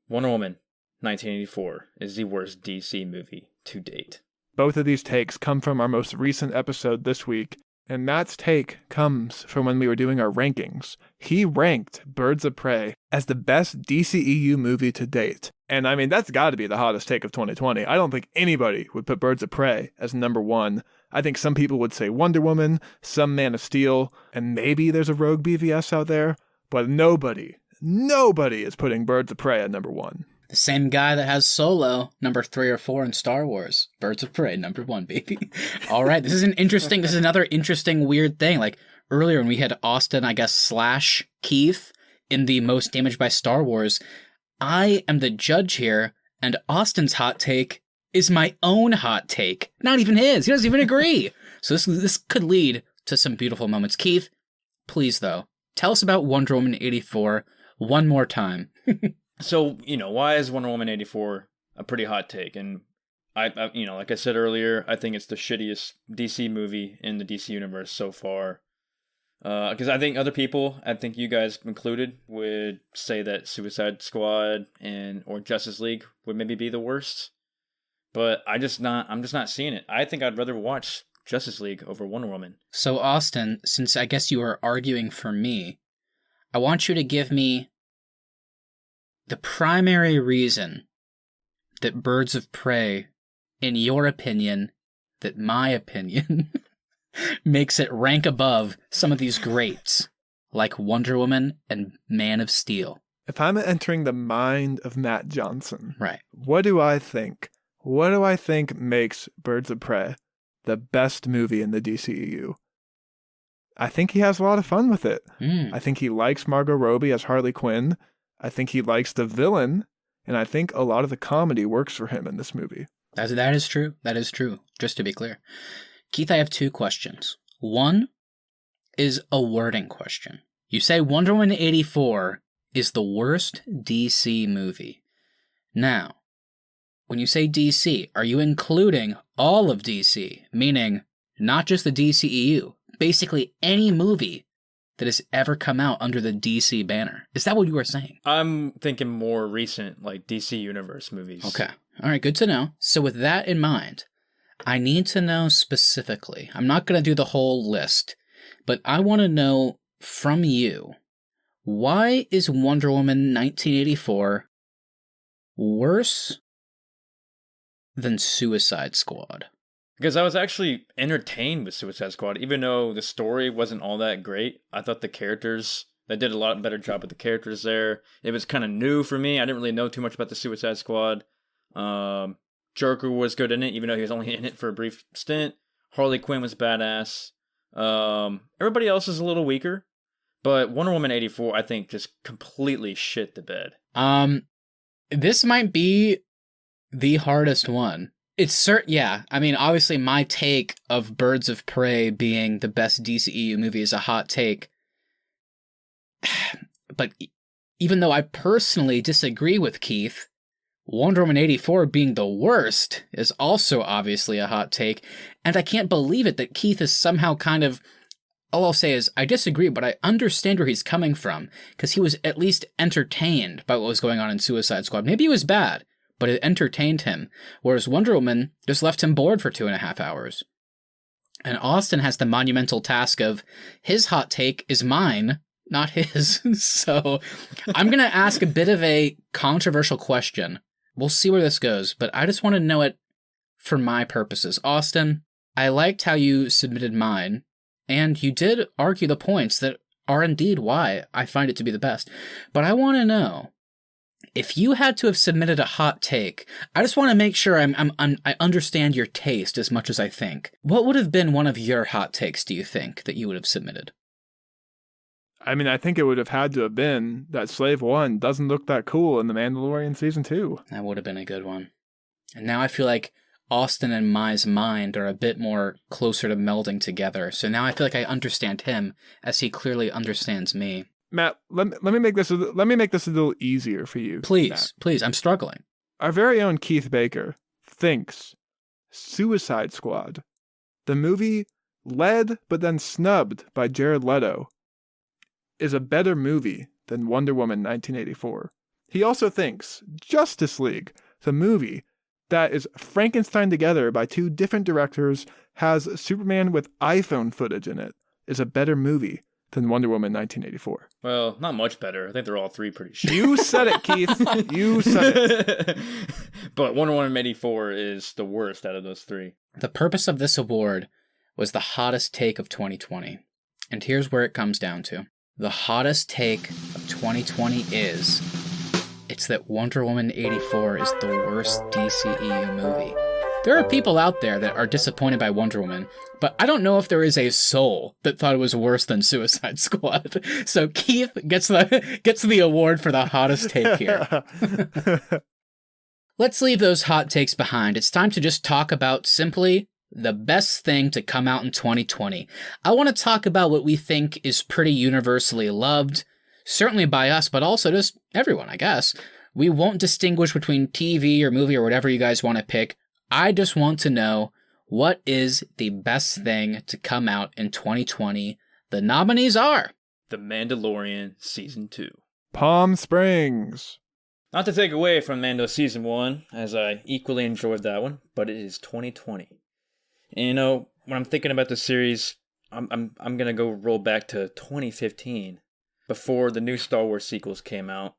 Wonder Woman 1984 is the worst DC movie to date. Both of these takes come from our most recent episode this week, and Matt's take comes from when we were doing our rankings. He ranked Birds of Prey as the best DCEU movie to date. And I mean, that's got to be the hottest take of 2020. I don't think anybody would put Birds of Prey as number one. I think some people would say Wonder Woman, some Man of Steel, and maybe there's a Rogue BVS out there, but nobody is putting Birds of Prey at number one. The same guy that has Solo, number 3 or 4 in Star Wars. Birds of Prey, number 1, baby. All right, this is another interesting, weird thing. Like, earlier when we had Austin, I guess, / Keith in the most damaged by Star Wars, I am the judge here, and Austin's hot take is my own hot take. Not even his. He doesn't even agree. So this could lead to some beautiful moments. Keith, please, though, tell us about Wonder Woman 84 one more time. So, why is Wonder Woman 84 a pretty hot take? And I like I said earlier, I think it's the shittiest DC movie in the DC universe so far. Because I think other people, I think you guys included, would say that Suicide Squad or Justice League would maybe be the worst. But I'm just not seeing it. I think I'd rather watch Justice League over Wonder Woman. So, Austin, since I guess you are arguing for me, I want you to give me the primary reason that Birds of Prey, in your opinion, that my opinion, makes it rank above some of these greats, like Wonder Woman and Man of Steel. If I'm entering the mind of Matt Johnson, right, what do I think? What do I think makes Birds of Prey the best movie in the DCEU? I think he has a lot of fun with it. I think he likes Margot Robbie as Harley Quinn. I think he likes the villain, and I think a lot of the comedy works for him in this movie. That is true. That is true, just to be clear. Keith, I have 2 questions. One is a wording question. You say Wonder Woman 84 is the worst DC movie. Now, when you say DC, are you including all of DC, meaning not just the DCEU, basically any movie that has ever come out under the DC banner? Is that what you were saying? I'm thinking more recent, like DC Universe movies. Okay. All right, good to know. So with that in mind, I need to know specifically. I'm not going to do the whole list, but I want to know from you, why is Wonder Woman 1984 worse than Suicide Squad? Because I was actually entertained with Suicide Squad, even though the story wasn't all that great. I thought they did a lot better job with the characters there. It was kind of new for me. I didn't really know too much about the Suicide Squad. Joker was good in it, even though he was only in it for a brief stint. Harley Quinn was badass. Everybody else is a little weaker. But Wonder Woman 84, I think, just completely shit the bed. This might be the hardest one. Yeah. I mean, obviously my take of Birds of Prey being the best DCEU movie is a hot take. But even though I personally disagree with Keith, Wonder Woman 84 being the worst is also obviously a hot take. And I can't believe it that Keith is somehow kind of all I'll say is I disagree, but I understand where he's coming from, because he was at least entertained by what was going on in Suicide Squad. Maybe it was bad, but it entertained him, whereas Wonder Woman just left him bored for 2.5 hours. And Austin has the monumental task of his hot take is mine, not his. So I'm going to ask a bit of a controversial question. We'll see where this goes, but I just want to know it for my purposes. Austin, I liked how you submitted mine, and you did argue the points that are indeed why I find it to be the best. But I want to know, if you had to have submitted a hot take, I just want to make sure I understand your taste as much as I think. What would have been one of your hot takes, do you think, that you would have submitted? I mean, I think it would have had to have been that Slave 1 doesn't look that cool in The Mandalorian Season 2. That would have been a good one. And now I feel like Austin and my mind are a bit more closer to melding together. So now I feel like I understand him as he clearly understands me. Matt, let me make this a little easier for you. Please, Matt. please, I'm struggling. Our very own Keith Baker thinks Suicide Squad, the movie led but then snubbed by Jared Leto, is a better movie than Wonder Woman 1984. He also thinks Justice League, the movie that is Frankenstein together by two different directors, has Superman with iPhone footage in it, is a better movie than Wonder Woman 1984. Well, not much better. I think they're all three pretty shit. You said it, Keith. You said it. But Wonder Woman 84 is the worst out of those three. The purpose of this award was the hottest take of 2020. And here's where it comes down to. The hottest take of 2020 is, it's that Wonder Woman 84 is the worst DCEU movie. There are people out there that are disappointed by Wonder Woman, but I don't know if there is a soul that thought it was worse than Suicide Squad. So Keith gets the award for the hottest take here. Let's leave those hot takes behind. It's time to just talk about simply the best thing to come out in 2020. I want to talk about what we think is pretty universally loved, certainly by us, but also just everyone, I guess. We won't distinguish between TV or movie or whatever you guys want to pick. I just want to know, what is the best thing to come out in 2020? The nominees are The Mandalorian Season 2. Palm Springs. Not to take away from Mando Season 1, as I equally enjoyed that one, but it is 2020. And you know, when I'm thinking about the series, I'm gonna go roll back to 2015, before the new Star Wars sequels came out.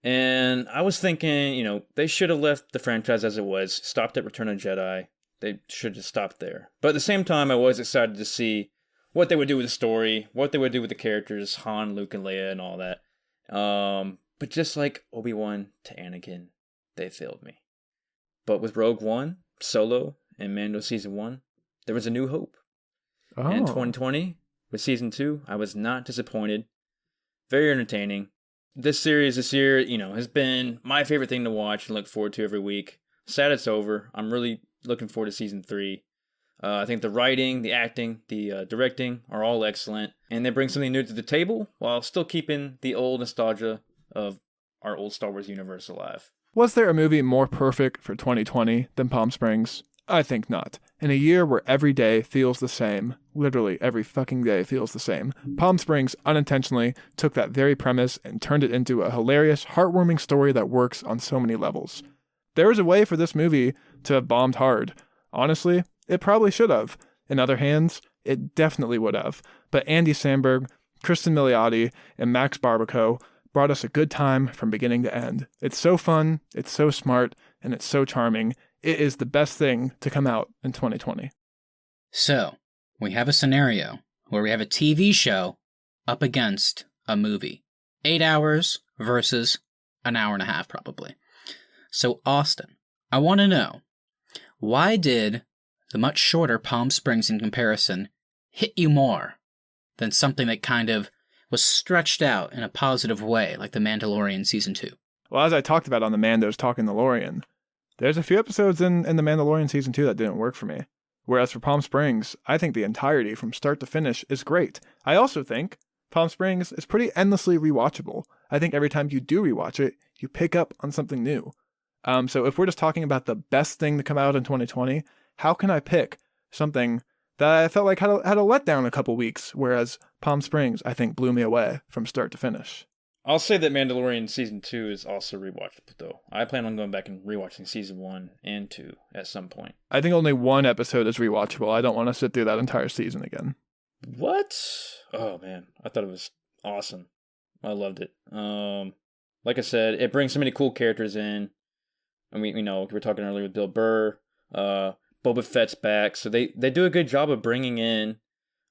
And I was thinking, you know, they should have left the franchise as it was, stopped at Return of the Jedi. They should have stopped there. But at the same time, I was excited to see what they would do with the story, what they would do with the characters, Han, Luke, and Leia, and all that. But just like Obi-Wan to Anakin, they failed me. But with Rogue One, Solo, and Mando Season 1, there was a new hope. Oh. And in 2020, with Season 2, I was not disappointed. Very entertaining. This series this year, you know, has been my favorite thing to watch and look forward to every week. Sad it's over. I'm really looking forward to Season 3. I think the writing, the acting, the directing are all excellent. And they bring something new to the table while still keeping the old nostalgia of our old Star Wars universe alive. Was there a movie more perfect for 2020 than Palm Springs? I think not. In a year where every day feels the same, literally every fucking day feels the same, Palm Springs unintentionally took that very premise and turned it into a hilarious, heartwarming story that works on so many levels. There was a way for this movie to have bombed hard. Honestly, it probably should have. In other hands, it definitely would have. But Andy Samberg, Kristen Milioti, and Max Barbaco brought us a good time from beginning to end. It's so fun, it's so smart, and it's so charming. It is the best thing to come out in 2020. So, we have a scenario where we have a TV show up against a movie. 8 hours versus an hour and a half, probably. So, Austin, I want to know, why did the much shorter Palm Springs in comparison hit you more than something that kind of was stretched out in a positive way, like The Mandalorian Season 2? Well, as I talked about on the Mandos Talking the Lorian, there's a few episodes in The Mandalorian Season 2 that didn't work for me. Whereas for Palm Springs, I think the entirety from start to finish is great. I also think Palm Springs is pretty endlessly rewatchable. I think every time you do rewatch it, you pick up on something new. So if we're just talking about the best thing to come out in 2020, how can I pick something that I felt like had a letdown a couple weeks, whereas Palm Springs, I think, blew me away from start to finish. I'll say that Mandalorian Season 2 is also rewatchable, though. I plan on going back and rewatching Season 1 and 2 at some point. I think only one episode is rewatchable. I don't want to sit through that entire season again. What? Oh, man. I thought it was awesome. I loved it. Like I said, it brings so many cool characters in. I mean, we were talking earlier with Bill Burr. Boba Fett's back. So they do a good job of bringing in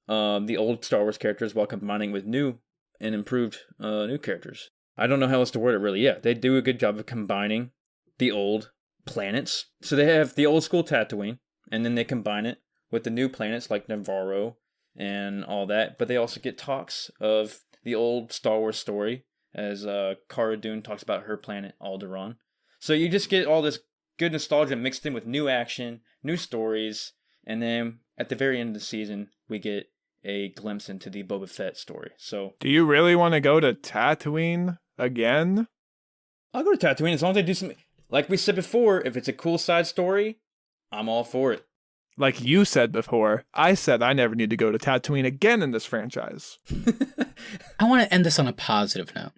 the old Star Wars characters while combining with new and improved new characters. I don't know how else to word it, really. Yeah, they do a good job of combining the old planets. So they have the old school Tatooine, and then they combine it with the new planets like Navarro and all that. But they also get talks of the old Star Wars story, as Cara Dune talks about her planet, Alderaan. So you just get all this good nostalgia mixed in with new action, new stories, and then at the very end of the season, we get a glimpse into the Boba Fett story. So, do you really want to go to Tatooine again? I'll go to Tatooine as long as they do something. Like we said before, if it's a cool side story, I'm all for it. Like you said before, I said I never need to go to Tatooine again in this franchise. I want to end this on a positive note.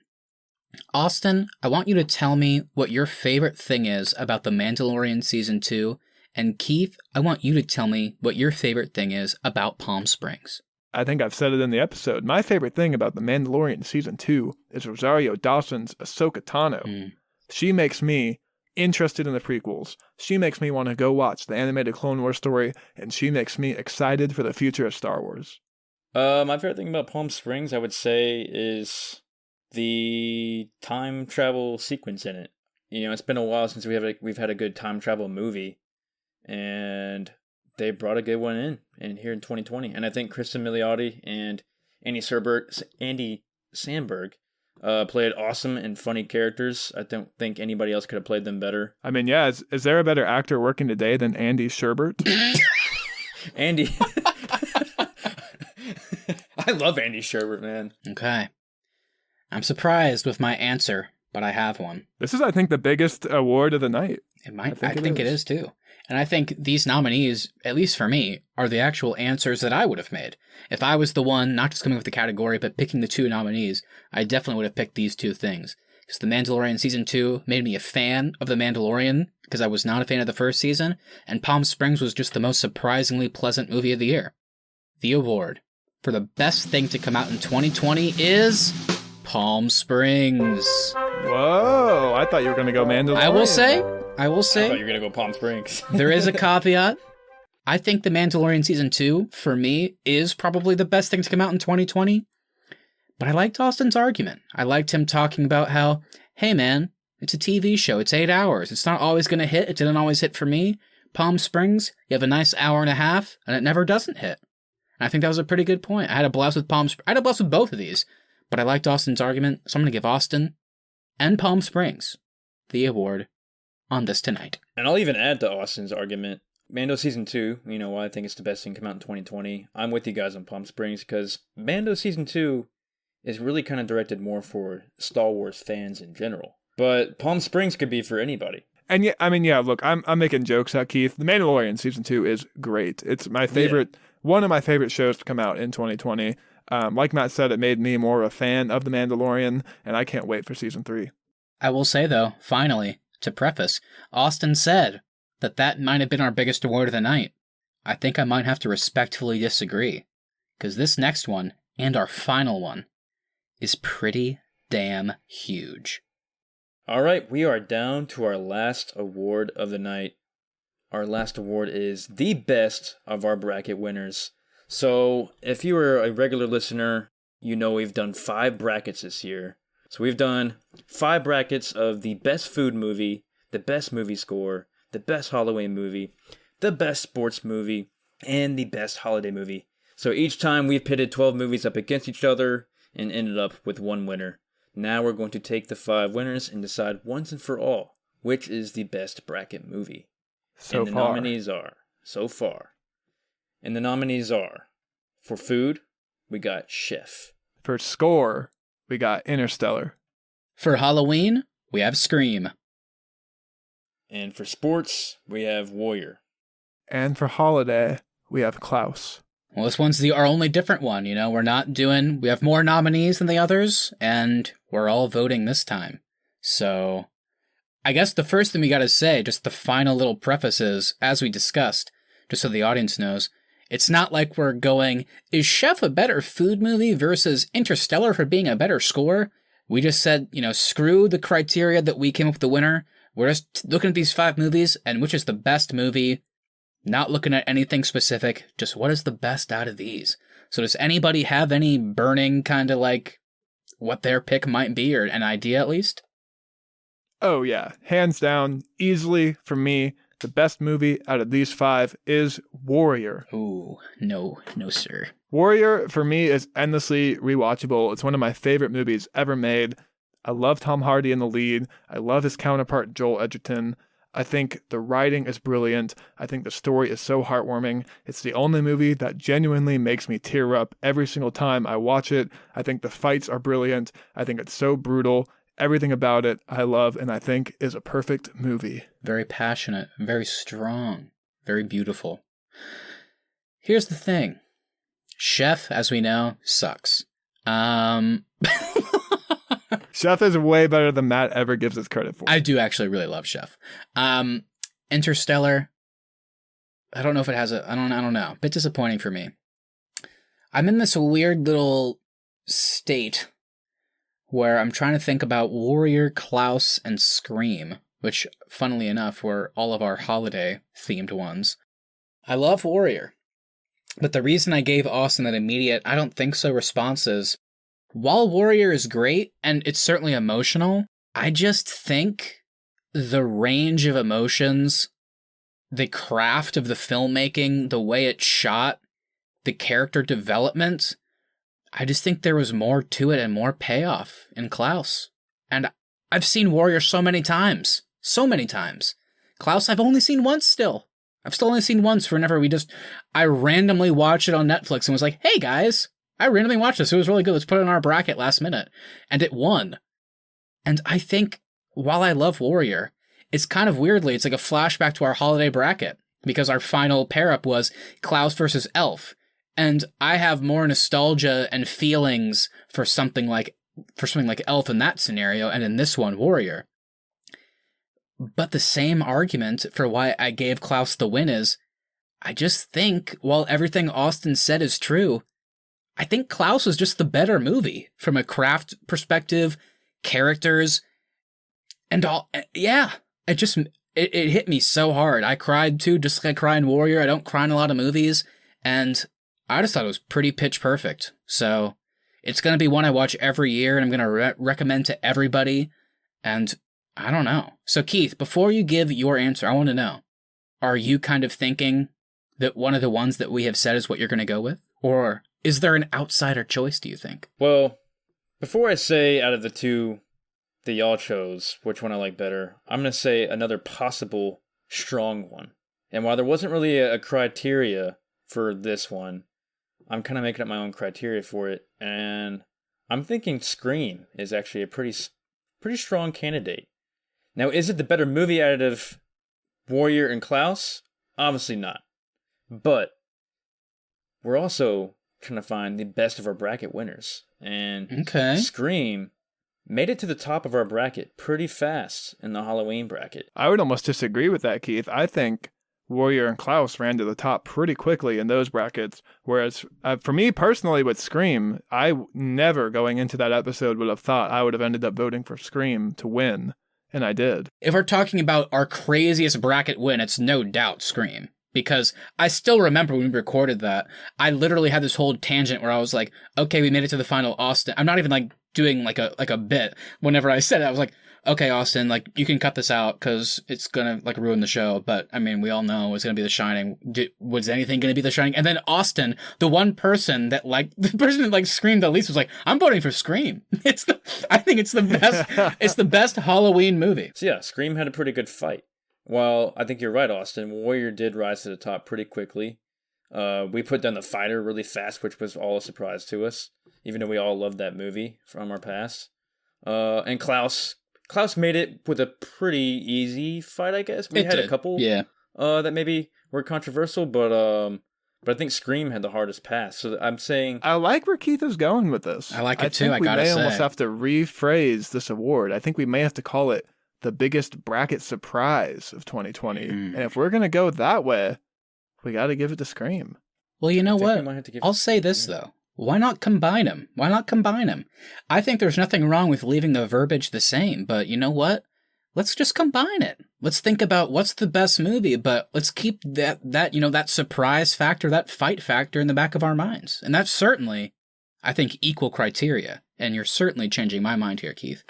Austin, I want you to tell me what your favorite thing is about The Mandalorian Season 2, and Keith, I want you to tell me what your favorite thing is about Palm Springs. I think I've said it in the episode. My favorite thing about The Mandalorian Season 2 is Rosario Dawson's Ahsoka Tano. She makes me interested in the prequels. She makes me want to go watch the animated Clone Wars story, and she makes me excited for the future of Star Wars. My favorite thing about Palm Springs, I would say, is the time travel sequence in it. It's been a while since we've had a good time travel movie, and they brought a good one in here in 2020. And I think Kristen Milioti and Andy Samberg played awesome and funny characters. I don't think anybody else could have played them better. I mean, yeah, is there a better actor working today than Andy Sherbert? Andy. I love Andy Sherbert, man. Okay. I'm surprised with my answer, but I have one. This is, I think, the biggest award of the night. It might. I think it is too. And I think these nominees, at least for me, are the actual answers that I would have made. If I was the one, not just coming up with the category, but picking the two nominees, I definitely would have picked these two things. Because The Mandalorian Season 2 made me a fan of The Mandalorian, because I was not a fan of the first season, and Palm Springs was just the most surprisingly pleasant movie of the year. The award for the best thing to come out in 2020 is Palm Springs. Whoa, I thought you were going to go Mandalorian. I will say, I thought you were going to go Palm Springs. There is a caveat. I think The Mandalorian Season 2, for me, is probably the best thing to come out in 2020. But I liked Austin's argument. I liked him talking about how, hey man, it's a TV show, it's 8 hours, it's not always going to hit, it didn't always hit for me. Palm Springs, you have a nice hour and a half, and it never doesn't hit. And I think that was a pretty good point. I had a blast with both of these, but I liked Austin's argument, so I'm going to give Austin and Palm Springs the award on this tonight. And I'll even add to Austin's argument, Mando Season 2, why I think it's the best thing to come out in 2020. I'm with you guys on Palm Springs because Mando Season 2 is really kind of directed more for Star Wars fans in general. But Palm Springs could be for anybody. And yeah, I mean, yeah, look, I'm making jokes at Keith. The Mandalorian Season 2 is great. It's my favorite, one of my favorite shows to come out in 2020. Like Matt said, it made me more a fan of The Mandalorian, and I can't wait for Season 3. I will say, though, finally, to preface, Austin said that might have been our biggest award of the night. I think I might have to respectfully disagree, because this next one, and our final one, is pretty damn huge. All right, we are down to our last award of the night. Our last award is the best of our bracket winners. So if you are a regular listener, you know we've done 5 brackets this year. So we've done 5 brackets of the best food movie, the best movie score, the best Halloween movie, the best sports movie, and the best holiday movie. So each time we've pitted 12 movies up against each other and ended up with one winner. Now we're going to take the 5 winners and decide once and for all which is the best bracket movie. And the nominees are, so far. And the nominees are, for food, we got Chef. For score, we got Interstellar. For Halloween, we have Scream. And for sports, we have Warrior. And for holiday, we have Klaus. Well, this one's our only different one, you know? We have more nominees than the others, and we're all voting this time. So, I guess the first thing we gotta say, just the final little preface is, as we discussed, just so the audience knows, it's not like we're going, is Chef a better food movie versus Interstellar for being a better score? We just said, screw the criteria that we came up with the winner. We're just looking at these 5 movies, and which is the best movie. Not looking at anything specific, just what is the best out of these? So does anybody have any burning kind of like what their pick might be, or an idea at least? Oh yeah, hands down, easily for me, the best movie out of these 5 is Warrior. Ooh, no, sir. Warrior, for me, is endlessly rewatchable. It's one of my favorite movies ever made. I love Tom Hardy in the lead. I love his counterpart, Joel Edgerton. I think the writing is brilliant. I think the story is so heartwarming. It's the only movie that genuinely makes me tear up every single time I watch it. I think the fights are brilliant. I think it's so brutal. Everything about it I love and I think is a perfect movie. Very passionate, very strong, very beautiful. Here's the thing. Chef, as we know, sucks. Chef is way better than Matt ever gives us credit for. I do actually really love Chef. Interstellar, I don't know if it has I don't know. A bit disappointing for me. I'm in this weird little state where I'm trying to think about Warrior, Klaus, and Scream, which, funnily enough, were all of our holiday-themed ones. I love Warrior, but the reason I gave Austin that immediate I don't think so response is, while Warrior is great, and it's certainly emotional, I just think the range of emotions, the craft of the filmmaking, the way it's shot, the character development, I just think there was more to it and more payoff in Klaus. And I've seen Warrior so many times. So many times. Klaus, I've only seen once still. I've still only seen once whenever I randomly watched it on Netflix and was like, hey guys, I randomly watched this. It was really good. Let's put it in our bracket last minute. And it won. And I think, while I love Warrior, it's kind of weirdly, it's like a flashback to our holiday bracket because our final pair-up was Klaus versus Elf. And I have more nostalgia and feelings for something like Elf in that scenario, and in this one, Warrior. But the same argument for why I gave Klaus the win is, I just think, while everything Austin said is true, I think Klaus was just the better movie from a craft perspective, characters, and all. Yeah, it hit me so hard. I cried too, just like I cry in Warrior. I don't cry in a lot of movies, and I just thought it was pretty pitch perfect. So it's going to be one I watch every year, and I'm going to recommend to everybody, and I don't know. So Keith, before you give your answer, I want to know, are you kind of thinking that one of the ones that we have said is what you're going to go with? Or is there an outsider choice, do you think? Well, before I say out of the two that y'all chose, which one I like better, I'm going to say another possible strong one. And while there wasn't really a criteria for this one, I'm kind of making up my own criteria for it. And I'm thinking Scream is actually a pretty strong candidate. Now, is it the better movie out of Warrior and Klaus? Obviously not. But we're also trying to find the best of our bracket winners. And Scream made it to the top of our bracket pretty fast in the Halloween bracket. I would almost disagree with that, Keith. I think Warrior and Klaus ran to the top pretty quickly in those brackets. Whereas for me personally with Scream, I never going into that episode would have thought I would have ended up voting for Scream to win. And I did. If we're talking about our craziest bracket win, it's no doubt Scream. Because I still remember when we recorded that, I literally had this whole tangent where I was like, okay, we made it to the final, Austin. I'm not even like doing like a bit. Whenever I said it, I was like, okay, Austin, like you can cut this out because it's going to like ruin the show. But I mean, we all know it's going to be The Shining. Was anything going to be The Shining? And then Austin, the person that screamed the least was like, I'm voting for Scream. I think it's the best. It's the best Halloween movie. So yeah, Scream had a pretty good fight. Well, I think you're right, Austin. Warrior did rise to the top pretty quickly. We put down The Fighter really fast, which was all a surprise to us, even though we all loved that movie from our past. And Klaus made it with a pretty easy fight, I guess. We had a couple that maybe were controversial, but But I think Scream had the hardest pass. So I'm saying I like where Keith is going with this. I like it too, think I we gotta may say. almost have to rephrase this award. I think we may have to call it the biggest bracket surprise of 2020. And if we're going to go that way, we got to give it to Scream. Well, you know I think we what? might have to give I'll say this, though. Why not combine them? Why not combine them? I think there's nothing wrong with leaving the verbiage the same, but you know what? Let's just combine it. Let's think about what's the best movie, but let's keep that surprise factor, that fight factor in the back of our minds. And that's certainly, I think, equal criteria. And you're certainly changing my mind here, Keith.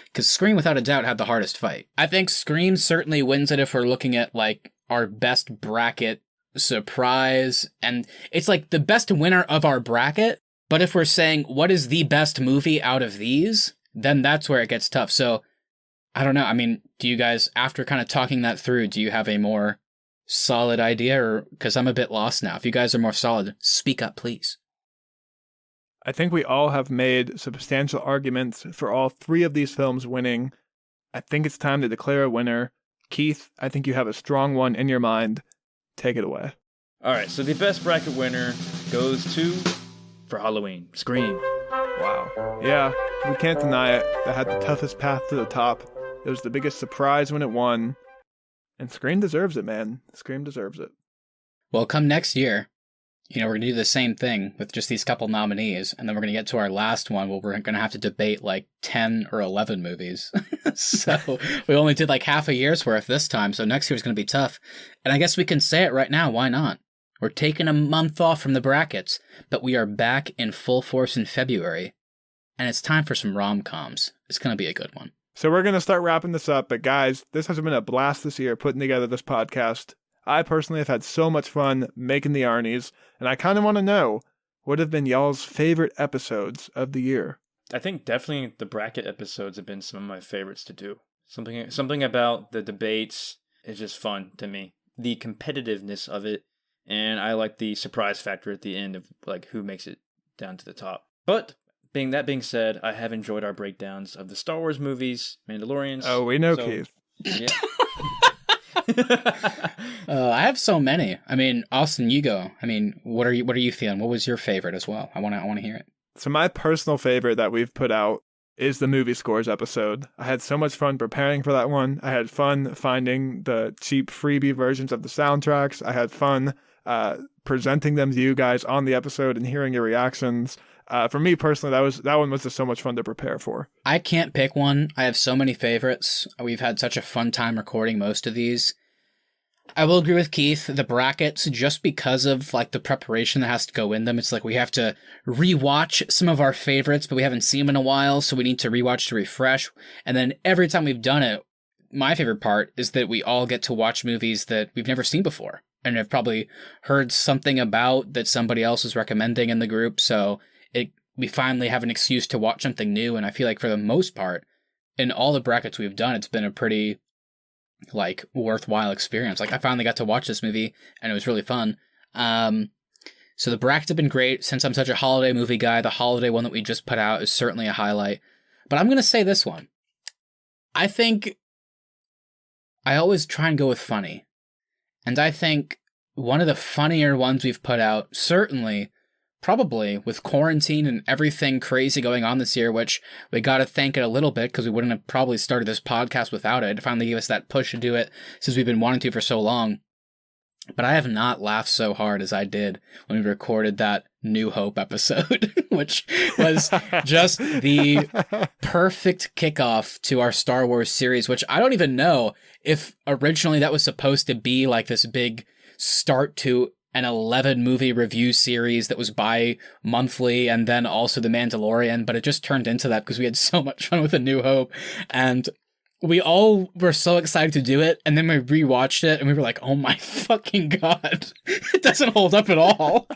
Because Scream, without a doubt, had the hardest fight. I think Scream certainly wins it if we're looking at, like, our best bracket surprise. And it's, like, the best winner of our bracket. But if we're saying, what is the best movie out of these? Then that's where it gets tough. So, I don't know. I mean, do you guys, after kind of talking that through, do you have a more solid idea? Or, because I'm a bit lost now. If you guys are more solid, speak up, please. I think we all have made substantial arguments for all three of these films winning. I think it's time to declare a winner. Keith, I think you have a strong one in your mind. Take it away. All right, so the best bracket winner goes to, for Halloween, Scream. Wow. Yeah, we can't deny it. That had the toughest path to the top. It was the biggest surprise when it won. And Scream deserves it, man. Scream deserves it. Well, come next year, we're going to do the same thing with just these couple nominees, and then we're going to get to our last one where we're going to have to debate like 10 or 11 movies. So we only did like half a year's worth this time, so next year's going to be tough. And I guess we can say it right now, why not? We're taking a month off from the brackets, but we are back in full force in February, and it's time for some rom-coms. It's going to be a good one. So we're going to start wrapping this up, but guys, this has been a blast this year putting together this podcast. I personally have had so much fun making the Arnies, and I kind of want to know what have been y'all's favorite episodes of the year. I think definitely the bracket episodes have been some of my favorites to do. Something about the debates is just fun to me. The competitiveness of it, and I like the surprise factor at the end of like who makes it down to the top. But being said, I have enjoyed our breakdowns of the Star Wars movies, Mandalorians. Oh, we know, Keith. Yeah. I have so many. I mean, Austin, you go. I mean, what are you feeling? What was your favorite as well? I want to hear it. So my personal favorite that we've put out is the movie scores episode. I had so much fun preparing for that one. I had fun finding the cheap freebie versions of the soundtracks. I had fun presenting them to you guys on the episode and hearing your reactions. For me personally, that one was just so much fun to prepare for. I can't pick one. I have so many favorites. We've had such a fun time recording most of these. I will agree with Keith, the brackets, just because of like the preparation that has to go in them. It's like we have to rewatch some of our favorites, but we haven't seen them in a while, so we need to rewatch to refresh. And then every time we've done it, my favorite part is that we all get to watch movies that we've never seen before and have probably heard something about that somebody else is recommending in the group. So we finally have an excuse to watch something new. And I feel like for the most part, in all the brackets we've done, it's been a pretty like worthwhile experience. Like I finally got to watch this movie and it was really fun. So the brackets have been great. Since I'm such a holiday movie guy, the holiday one that we just put out is certainly a highlight. But I'm going to say this one. I think I always try and go with funny. And I think one of the funnier ones we've put out, certainly, probably with quarantine and everything crazy going on this year, which we got to thank it a little bit because we wouldn't have probably started this podcast without it. It finally gave us that push to do it since we've been wanting to for so long. But I have not laughed so hard as I did when we recorded that New Hope episode, which was just the perfect kickoff to our Star Wars series, which I don't even know if originally that was supposed to be like this big start to an 11 movie review series that was bi-monthly, and then also The Mandalorian, but it just turned into that because we had so much fun with A New Hope, and we all were so excited to do it, and then we rewatched it, and we were like, oh my fucking god, it doesn't hold up at all.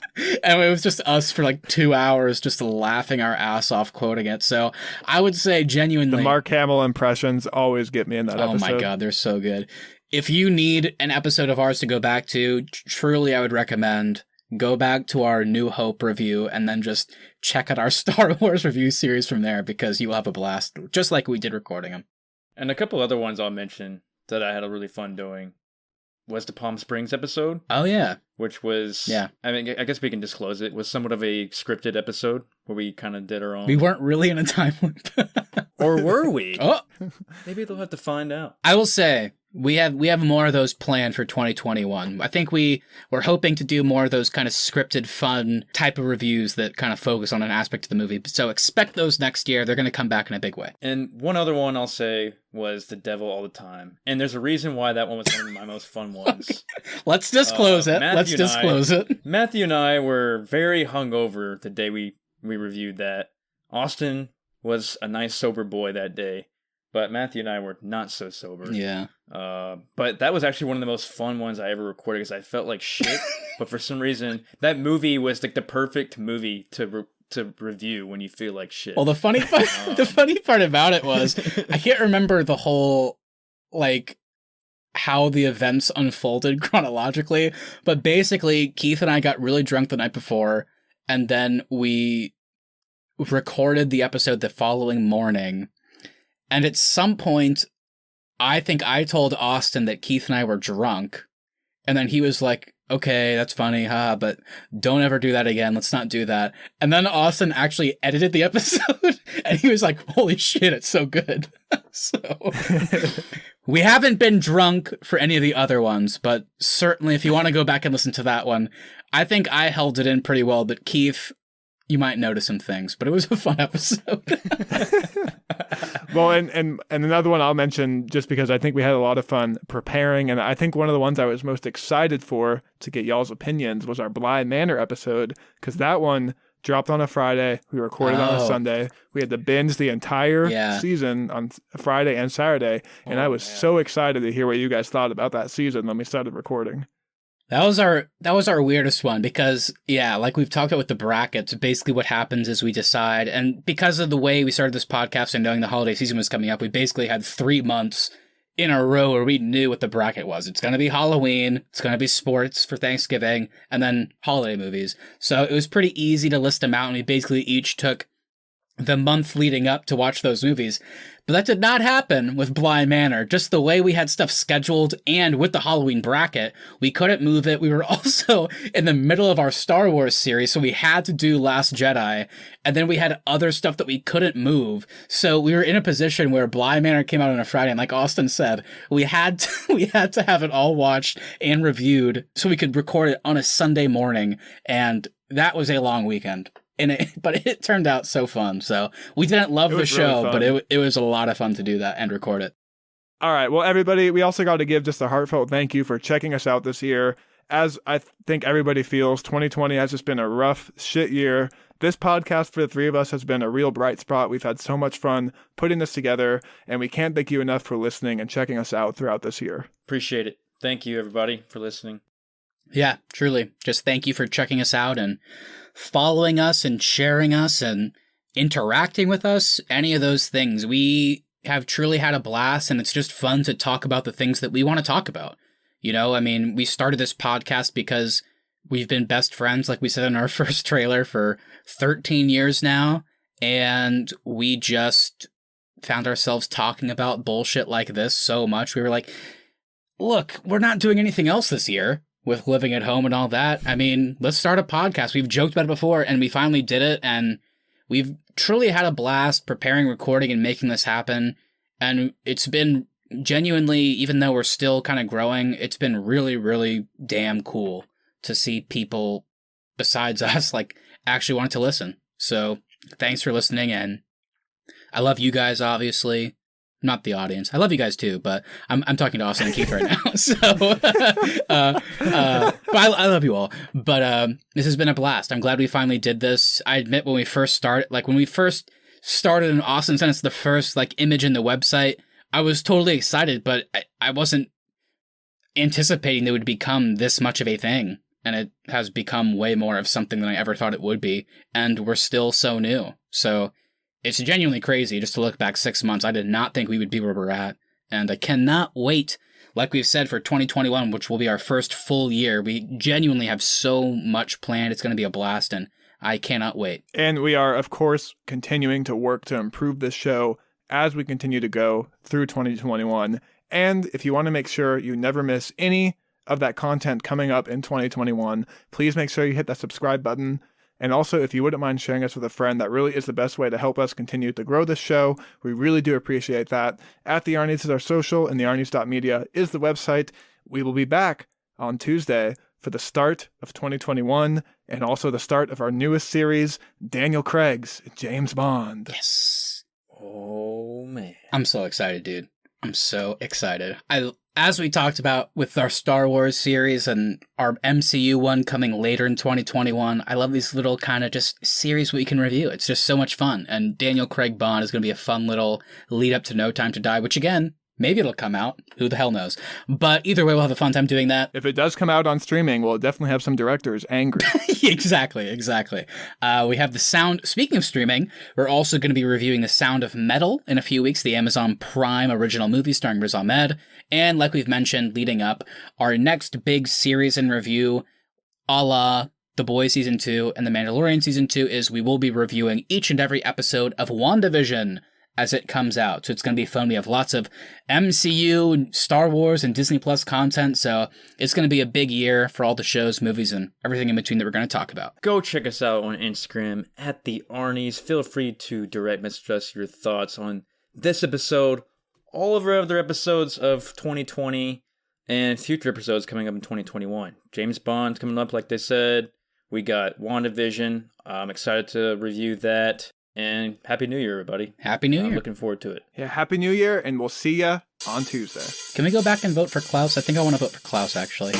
And it was just us for like 2 hours just laughing our ass off quoting it. So I would say genuinely... The Mark Hamill impressions always get me in that episode. Oh my god, they're so good. If you need an episode of ours to go back to, truly I would recommend go back to our New Hope review and then just check out our Star Wars review series from there because you will have a blast, just like we did recording them. And a couple other ones I'll mention that I had a really fun doing. was the Palm Springs episode, Oh, yeah. which was, Yeah. I mean, I guess we can disclose it, was somewhat of a scripted episode where we kind of did our own. We weren't really in a time loop. Or were we? Oh, Maybe they'll have to find out. I will say, we have more of those planned for 2021. I think we're hoping to do more of those kind of scripted, fun type of reviews that kind of focus on an aspect of the movie. So expect those next year. They're going to come back in a big way. And one other one I'll say was The Devil All the Time. And there's a reason why that one was one of my most fun ones. Let's disclose it. Matthew and I were very hungover the day we reviewed that. Austin was a nice sober boy that day, but Matthew and I were not so sober. Yeah. But that was actually one of the most fun ones I ever recorded because I felt like shit. But for some reason, that movie was like the perfect movie to review when you feel like shit. Well, the funny part about it was I can't remember the whole like how the events unfolded chronologically, but basically Keith and I got really drunk the night before, and then we recorded the episode the following morning. And at some point, I think I told Austin that Keith and I were drunk, and then he was like, okay, that's funny, but don't ever do that again. Let's not do that. And then Austin actually edited the episode, and he was like, holy shit, it's so good. So we haven't been drunk for any of the other ones, but certainly if you want to go back and listen to that one, I think I held it in pretty well, but Keith, you might notice some things, but it was a fun episode. Well, and another one I'll mention just because I think we had a lot of fun preparing, and I think one of the ones I was most excited for to get y'all's opinions was our Bly Manor episode, because that one dropped on a Friday. We recorded on a Sunday. We had to binge the entire season on Friday and Saturday, and I was so excited to hear what you guys thought about that season when we started recording. That was our weirdest one because, yeah, like we've talked about with the brackets, basically what happens is we decide, and because of the way we started this podcast and knowing the holiday season was coming up, we basically had 3 months in a row where we knew what the bracket was. It's going to be Halloween, it's going to be sports for Thanksgiving, and then holiday movies. So it was pretty easy to list them out, and we basically each took the month leading up to watch those movies. But that did not happen with Bly Manor. Just the way we had stuff scheduled and with the Halloween bracket, we couldn't move it. We were also in the middle of our Star Wars series, so we had to do Last Jedi, and then we had other stuff that we couldn't move. So we were in a position where Bly Manor came out on a Friday, and like Austin said, we had to have it all watched and reviewed so we could record it on a Sunday morning, and that was a long weekend. But it turned out so fun. So we didn't love the show, really, but it was a lot of fun to do that and record it. All right. Well, everybody, we also got to give just a heartfelt thank you for checking us out this year. As I think everybody feels, 2020 has just been a rough shit year. This podcast for the three of us has been a real bright spot. We've had so much fun putting this together, and we can't thank you enough for listening and checking us out throughout this year. Appreciate it. Thank you, everybody, for listening. Yeah, truly. Just thank you for checking us out and following us and sharing us and interacting with us, any of those things. We have truly had a blast, and it's just fun to talk about the things that we want to talk about. You know, I mean, we started this podcast because we've been best friends, like we said in our first trailer, for 13 years now, and we just found ourselves talking about bullshit like this so much. We were like, look, we're not doing anything else this year with living at home and all that. I mean, let's start a podcast. We've joked about it before, and we finally did it, and we've truly had a blast preparing, recording, and making this happen. And it's been genuinely, even though we're still kind of growing, it's been really, really damn cool to see people besides us, like, actually want to listen. So thanks for listening, and I love you guys, obviously. Not the audience. I love you guys too, but I'm talking to Austin and Keith right now. So, but I love you all. But this has been a blast. I'm glad we finally did this. I admit when we first started, and Austin sent us the first image in the website, I was totally excited, but I wasn't anticipating that it would become this much of a thing. And it has become way more of something than I ever thought it would be. And we're still so new. So it's genuinely crazy just to look back 6 months. I did not think we would be where we're at. And I cannot wait, like we've said, for 2021, which will be our first full year. We genuinely have so much planned. It's going to be a blast, and I cannot wait. And we are, of course, continuing to work to improve this show as we continue to go through 2021. And if you want to make sure you never miss any of that content coming up in 2021. Please make sure you hit that subscribe button. And also, if you wouldn't mind sharing us with a friend, that really is the best way to help us continue to grow this show. We really do appreciate that. At the Arnies is our social, and the Arnies.media is the website. We will be back on Tuesday for the start of 2021 and also the start of our newest series, Daniel Craig's James Bond. Yes. Oh, man. I'm so excited, dude. I'm so excited. As we talked about with our Star Wars series and our MCU one coming later in 2021, I love these little kind of just series we can review. It's just so much fun. And Daniel Craig Bond is going to be a fun little lead up to No Time to Die, which again, maybe it'll come out. Who the hell knows? But either way, we'll have a fun time doing that. If it does come out on streaming, we'll definitely have some directors angry. Exactly. We have the sound. Speaking of streaming, we're also going to be reviewing The Sound of Metal in a few weeks, the Amazon Prime original movie starring Riz Ahmed. And like we've mentioned leading up, our next big series and review, a la The Boys Season 2 and The Mandalorian Season 2, is we will be reviewing each and every episode of WandaVision as it comes out. So it's going to be fun. We have lots of MCU, Star Wars, and Disney Plus content. So it's going to be a big year for all the shows, movies, and everything in between that we're going to talk about. Go check us out on Instagram at the Arnies. Feel free to direct message us your thoughts on this episode, all of our other episodes of 2020, and future episodes coming up in 2021. James Bond coming up, like they said. We got WandaVision. I'm excited to review that. And Happy New Year, everybody. Happy New Year. I'm looking forward to it. Yeah, Happy New Year, and we'll see ya on Tuesday. Can we go back and vote for Klaus? I think I want to vote for Klaus, actually.